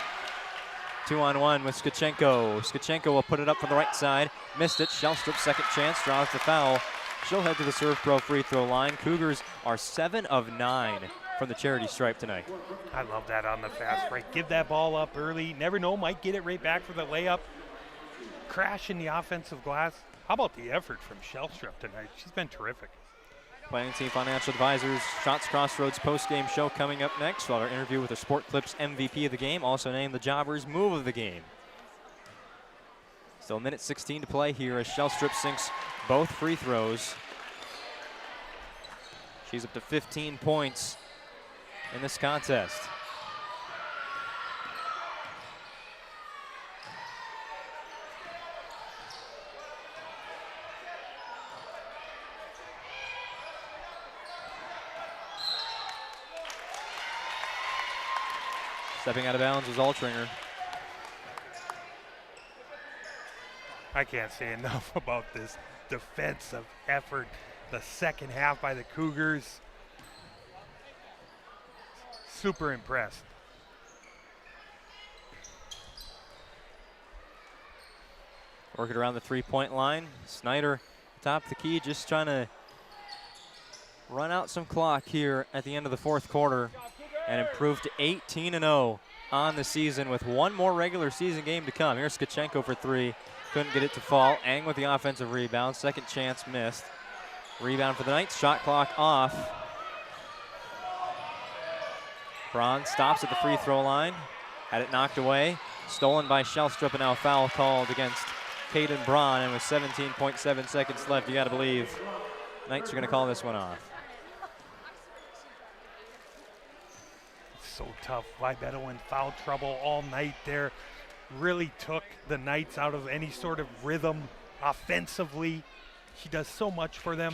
2-on-1 with Skachenko. Skachenko will put it up from the right side. Missed it. Shellstrop, second chance, draws the foul. She'll head to the Serve Pro free throw line. Cougars are 7 of 9 from the charity stripe tonight. I love that on the fast break. Give that ball up early. Never know, might get it right back for the layup. Crash in the offensive glass. How about the effort from Shellstrop tonight? She's been terrific. Planning Team Financial Advisors Shots Crossroads post-game show coming up next. We'll have our interview with the Sport Clips MVP of the game, also named the Jobbers Move of the game. Still a minute 16 to play here as Shellstrop sinks both free throws. She's up to 15 points in this contest. Stepping out of bounds was Altringer. I can't say enough about this defensive effort. The second half by the Cougars. Super impressed. Working around the three-point line. Snyder top of the key, just trying to run out some clock here at the end of the fourth quarter and improve to 18-0 on the season with one more regular season game to come. Here's Skachenko for three. Couldn't get it to fall. Ang with the offensive rebound. Second chance missed. Rebound for the Knights. Shot clock off. Braun stops at the free throw line. Had it knocked away. Stolen by Shellstrop, and now a foul called against Caden Braun. And with 17.7 seconds left, you got to believe Knights are going to call this one off. So tough. Vibeto in foul trouble all night there. Really took the Knights out of any sort of rhythm offensively. She does so much for them.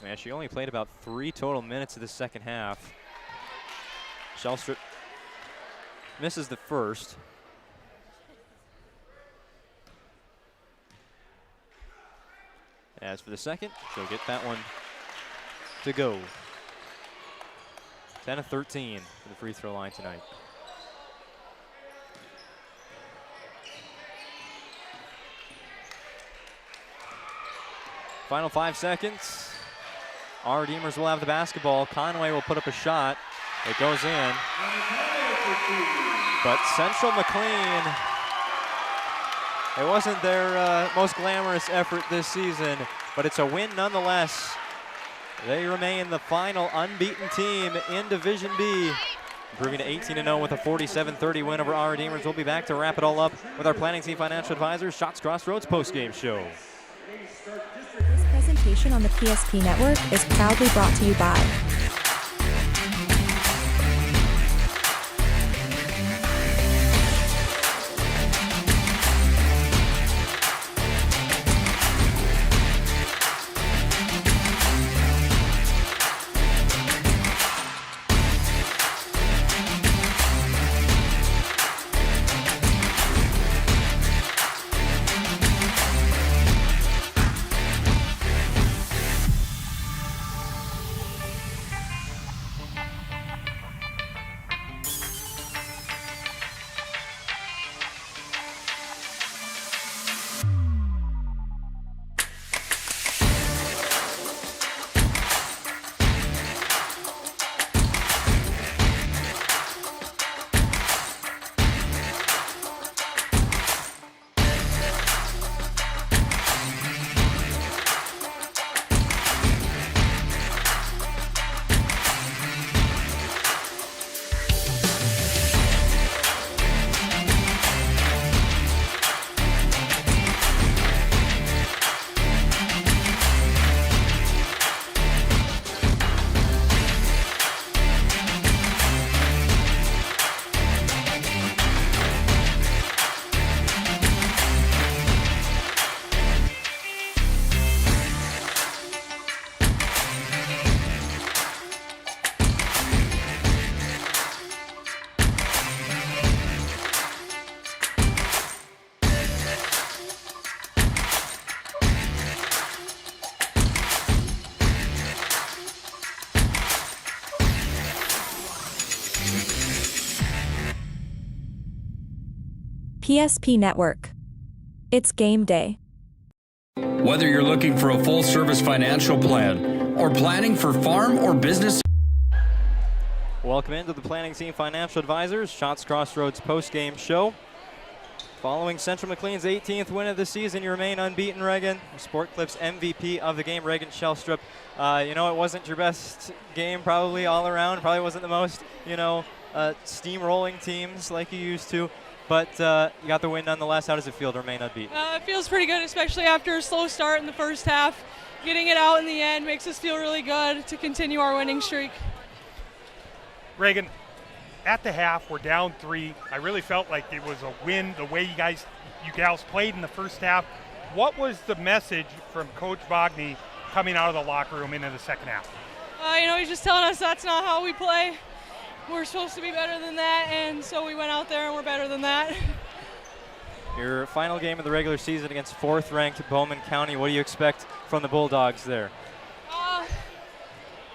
Yeah, she only played about 3 total minutes of the second half. Shellstrop misses the first. As for the second, she'll get that one to go. 10 of 13 for the free throw line tonight. Final 5 seconds. Our Redeemers will have the basketball. Conway will put up a shot. It goes in. But Central McLean, it wasn't their most glamorous effort this season, but it's a win nonetheless. They remain the final unbeaten team in Division B, improving to 18-0 with a 47-30 win over our Redeemers. We'll be back to wrap it all up with our Planning Team Financial Advisors Shots Crossroads postgame show. This presentation on the PSP Network is proudly brought to you by PSP Network. It's game day. Whether you're looking for a full-service financial plan or planning for farm or business. Welcome into the Planning Team Financial Advisors Shots Crossroads post-game show. Following Central McLean's 18th win of the season, you remain unbeaten, Reagan. Sport Clips MVP of the game, Reagan Shellstrop. It wasn't your best game probably all around. Probably wasn't the most, steamrolling teams like you used to. But you got the win nonetheless. How does it feel to remain unbeaten? It feels pretty good, especially after a slow start in the first half. Getting it out in the end makes us feel really good to continue our winning streak. Reagan, at the half, we're down 3. I really felt like it was a win the way you gals played in the first half. What was the message from Coach Bogny coming out of the locker room into the second half? He's just telling us that's not how we play. We're supposed to be better than that, and so we went out there and we're better than that. Your final game of the regular season against 4th-ranked Bowman County. What do you expect from the Bulldogs there?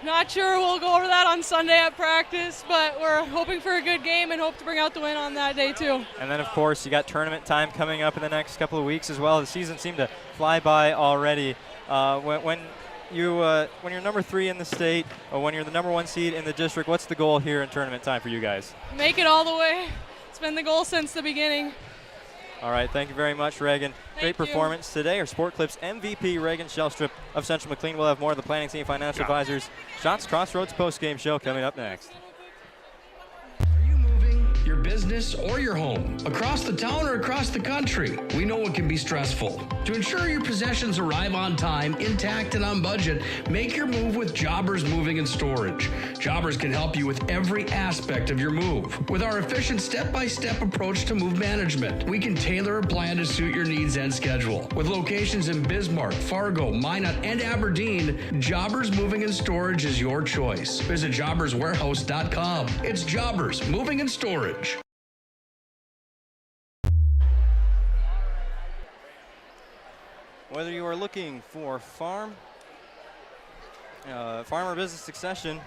Not sure. We'll go over that on Sunday at practice, but we're hoping for a good game and hope to bring out the win on that day too. And then, of course, you got tournament time coming up in the next couple of weeks as well. The season seemed to fly by already. When you're number 3 in the state, or when you're the number 1 seed in the district, what's the goal here in tournament time for you guys? Make it all the way. It's been the goal since the beginning. All right, thank you very much, Reagan. Great performance today. Our Sport Clips MVP, Reagan Shellstrop of Central McLean. We'll have more of the Planning Team Financial Advisors Shots Crossroads post-game show coming up next. Your business or your home, across the town or across the country. We know it can be stressful. To ensure your possessions arrive on time, intact, and on budget, make your move with Jobbers Moving and Storage. Jobbers can help you with every aspect of your move. With our efficient step-by-step approach to move management, we can tailor a plan to suit your needs and schedule. With locations in Bismarck, Fargo, Minot, and Aberdeen, Jobbers Moving and Storage is your choice. Visit jobberswarehouse.com. It's Jobbers Moving and Storage. Whether you are looking for farm or business succession,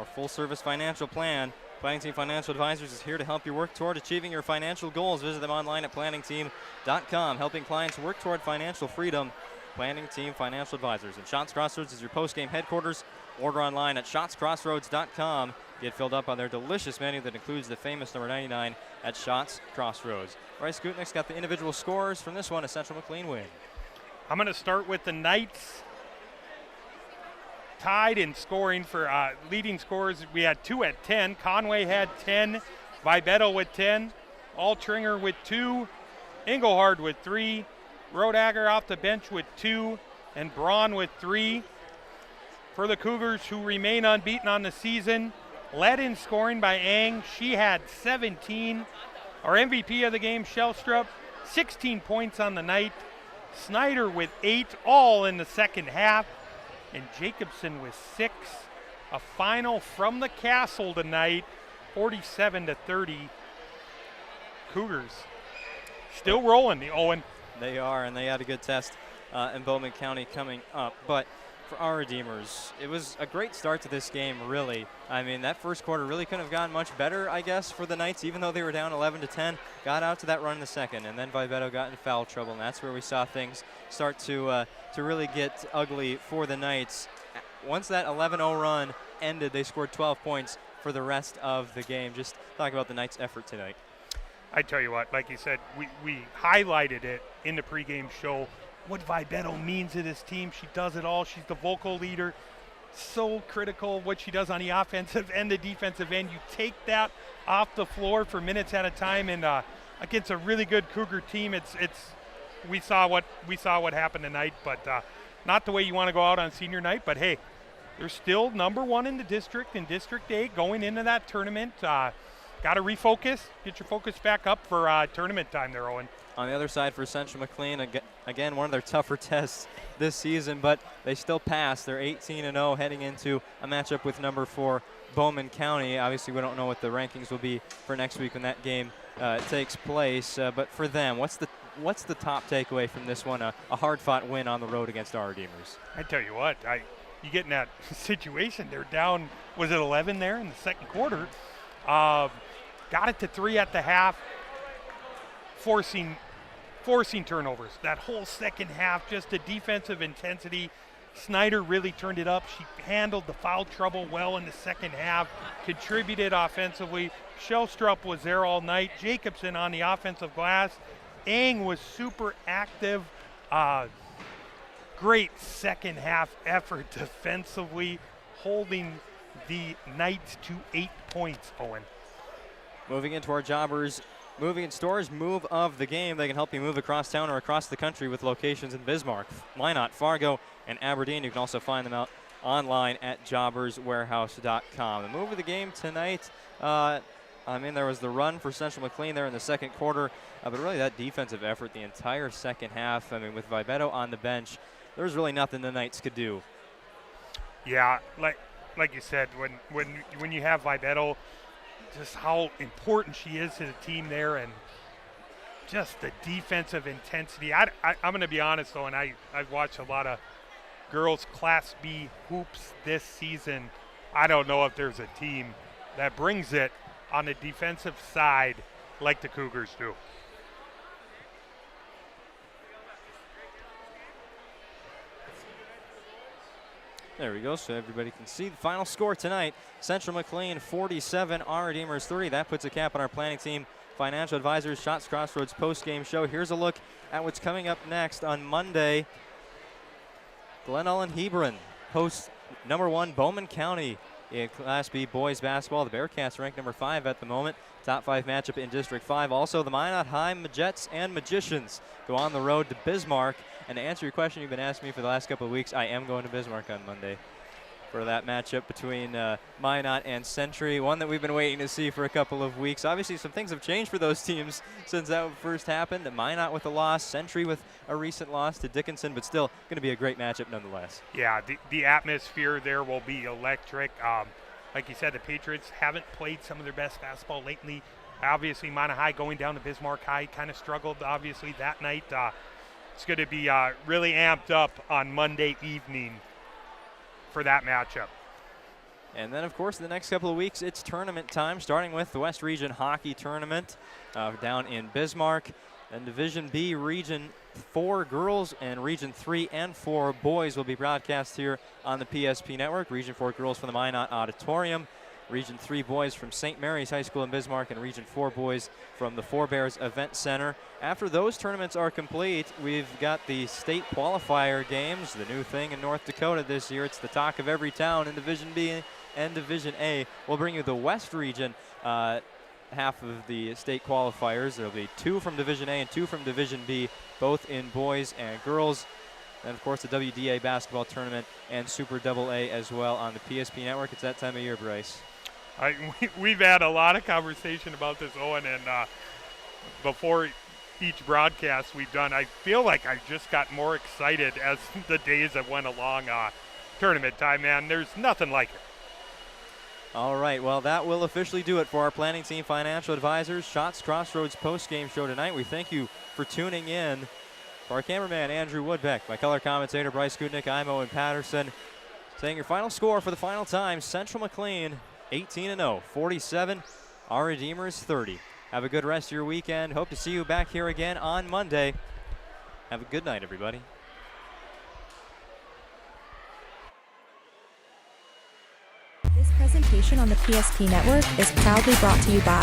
or full-service financial plan, Planning Team Financial Advisors is here to help you work toward achieving your financial goals. Visit them online at planningteam.com, helping clients work toward financial freedom. Planning Team Financial Advisors. And Shots Crossroads is your post-game headquarters. Order online at shotscrossroads.com. Get filled up on their delicious menu that includes the famous number 99 at Shots Crossroads. Bryce Gutnick's got the individual scores from this one, a Central McLean win. I'm going to start with the Knights. Tied in scoring for leading scorers. We had 2 at 10. Conway had 10. Vibeto with 10. Altringer with 2. Engelhard with 3. Rodagger off the bench with 2. And Braun with 3. For the Cougars, who remain unbeaten on the season, led in scoring by Ang. She had 17. Our MVP of the game, Shellstrop, 16 points on the night. Snyder with 8, all in the second half. And Jacobson with 6. A final from the Castle tonight, 47-30. Cougars still rolling, the Owen. They are, and they had a good test in Bowman County coming up. But for our Redeemers, it was a great start to this game, really. I mean, that first quarter really couldn't have gone much better, I guess, for the Knights, even though they were down 11-10. Got out to that run in the second, and then Vibeto got in foul trouble, and that's where we saw things start to really get ugly for the Knights. Once that 11-0 run ended, they scored 12 points for the rest of the game. Just talk about the Knights' effort tonight. I tell you what, like you said, we highlighted it in the pregame show, what Vibeto means to this team. She does it all. She's the vocal leader. So critical what she does on the offensive and the defensive end. You take that off the floor for minutes at a time, and against a really good Cougar team, we saw what happened tonight, but not the way you want to go out on senior night. But hey, they're still number 1 in the district, in District 8, going into that tournament. Got to refocus, get your focus back up for tournament time there, Owen. On the other side for Central McLean, again, one of their tougher tests this season, but they still passed. They're 18-0 heading into a matchup with number 4 Bowman County. Obviously, we don't know what the rankings will be for next week when that game takes place. But for them, what's the top takeaway from this one? A hard-fought win on the road against our Redeemers. I tell you what, you get in that situation. They're down, was it 11 there in the second quarter? Got it to 3 at the half. forcing turnovers. That whole second half, just the defensive intensity. Snyder really turned it up. She handled the foul trouble well in the second half, contributed offensively. Shellstrup was there all night. Jacobson on the offensive glass. Eng was super active. Great second half effort defensively, holding the Knights to 8 points, Owen. Moving into our Jobbers Moving in Stores move of the game. They can help you move across town or across the country with locations in Bismarck, Minot, Fargo, and Aberdeen. You can also find them out online at jobberswarehouse.com. The move of the game tonight, there was the run for Central McLean there in the second quarter, but really that defensive effort the entire second half. With Vivetto on the bench, there's really nothing the Knights could do. Yeah, like you said, when you have Vivetto, just how important she is to the team there, and just the defensive intensity. I'm going to be honest, though, and I've watched a lot of girls Class B hoops this season. I don't know if there's a team that brings it on the defensive side like the Cougars do. There we go, so everybody can see the final score tonight. Central McLean 47, our Redeemers 30. That puts a cap on our planning team. Financial Advisors, Shots Crossroads post-game show. Here's a look at what's coming up next on Monday. Glen Ullin Hebron hosts #1 Bowman County in Class B boys basketball. The Bearcats ranked #5 at the moment. Top 5 matchup in District 5. Also, the Minot High Jets and Magicians go on the road to Bismarck. And to answer your question you've been asking me for the last couple of weeks, I am going to Bismarck on Monday for that matchup between Minot and Century, one that we've been waiting to see for a couple of weeks. Obviously, some things have changed for those teams since that first happened. The Minot with a loss, Century with a recent loss to Dickinson, but still going to be a great matchup nonetheless. Yeah, the atmosphere there will be electric. Like you said, the Patriots haven't played some of their best basketball lately. Obviously, Minot High going down to Bismarck High kind of struggled, obviously, that night. It's going to be really amped up on Monday evening for that matchup. And then, of course, the next couple of weeks, it's tournament time, starting with the West Region Hockey Tournament down in Bismarck. And Division B, Region 4 girls and Region 3 and 4 boys will be broadcast here on the PSP Network. Region 4 girls from the Minot Auditorium. Region 3 boys from St. Mary's High School in Bismarck, and Region 4 boys from the Four Bears Event Center. After those tournaments are complete, we've got the state qualifier games, the new thing in North Dakota this year. It's the talk of every town in Division B and Division A. We'll bring you the West Region half of the state qualifiers. There'll be 2 from Division A and 2 from Division B, both in boys and girls. And, of course, the WDA basketball tournament and Super AA as well on the PSP Network. It's that time of year, Bryce. We've had a lot of conversation about this, Owen, and before each broadcast we've done, I feel like I just got more excited as the days have went along. Tournament time, man, there's nothing like it. All right, well, that will officially do it for our planning team Financial Advisors Shots Crossroads post-game show tonight. We thank you for tuning in. For our cameraman, Andrew Woodbeck, my color commentator, Bryce Gutnick, I'm Owen Patterson. Saying your final score for the final time, Central McLean 18-0, 47, our Redeemers 30. Have a good rest of your weekend. Hope to see you back here again on Monday. Have a good night, everybody. This presentation on the PSP Network is proudly brought to you by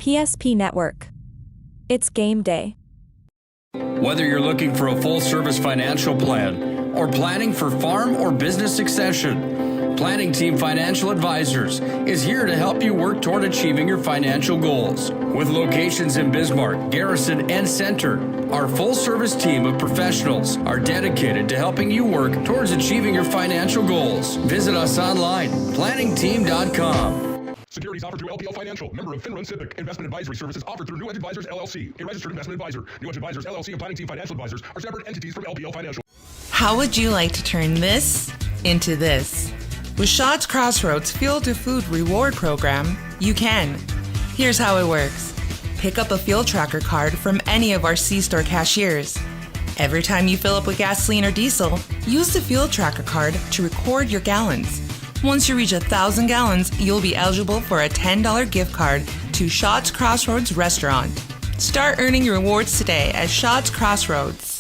PSP Network. It's game day. Whether you're looking for a full-service financial plan or planning for farm or business succession, Planning Team Financial Advisors is here to help you work toward achieving your financial goals. With locations in Bismarck, Garrison, and Center, our full-service team of professionals are dedicated to helping you work towards achieving your financial goals. Visit us online, planningteam.com. Securities offered through LPL Financial, member of FINRA SIPC. Investment advisory services offered through New Edge Advisors LLC, a registered investment advisor. New Edge Advisors LLC and Planning Team Financial Advisors are separate entities from LPL Financial. How would you like to turn this into this? With Shaw's Crossroads Fuel to Food Reward Program, you can. Here's how it works. Pick up a fuel tracker card from any of our C-store cashiers. Every time you fill up with gasoline or diesel, use the fuel tracker card to record your gallons. Once you reach 1,000 gallons, you'll be eligible for a $10 gift card to Shaw's Crossroads Restaurant. Start earning your rewards today at Shaw's Crossroads.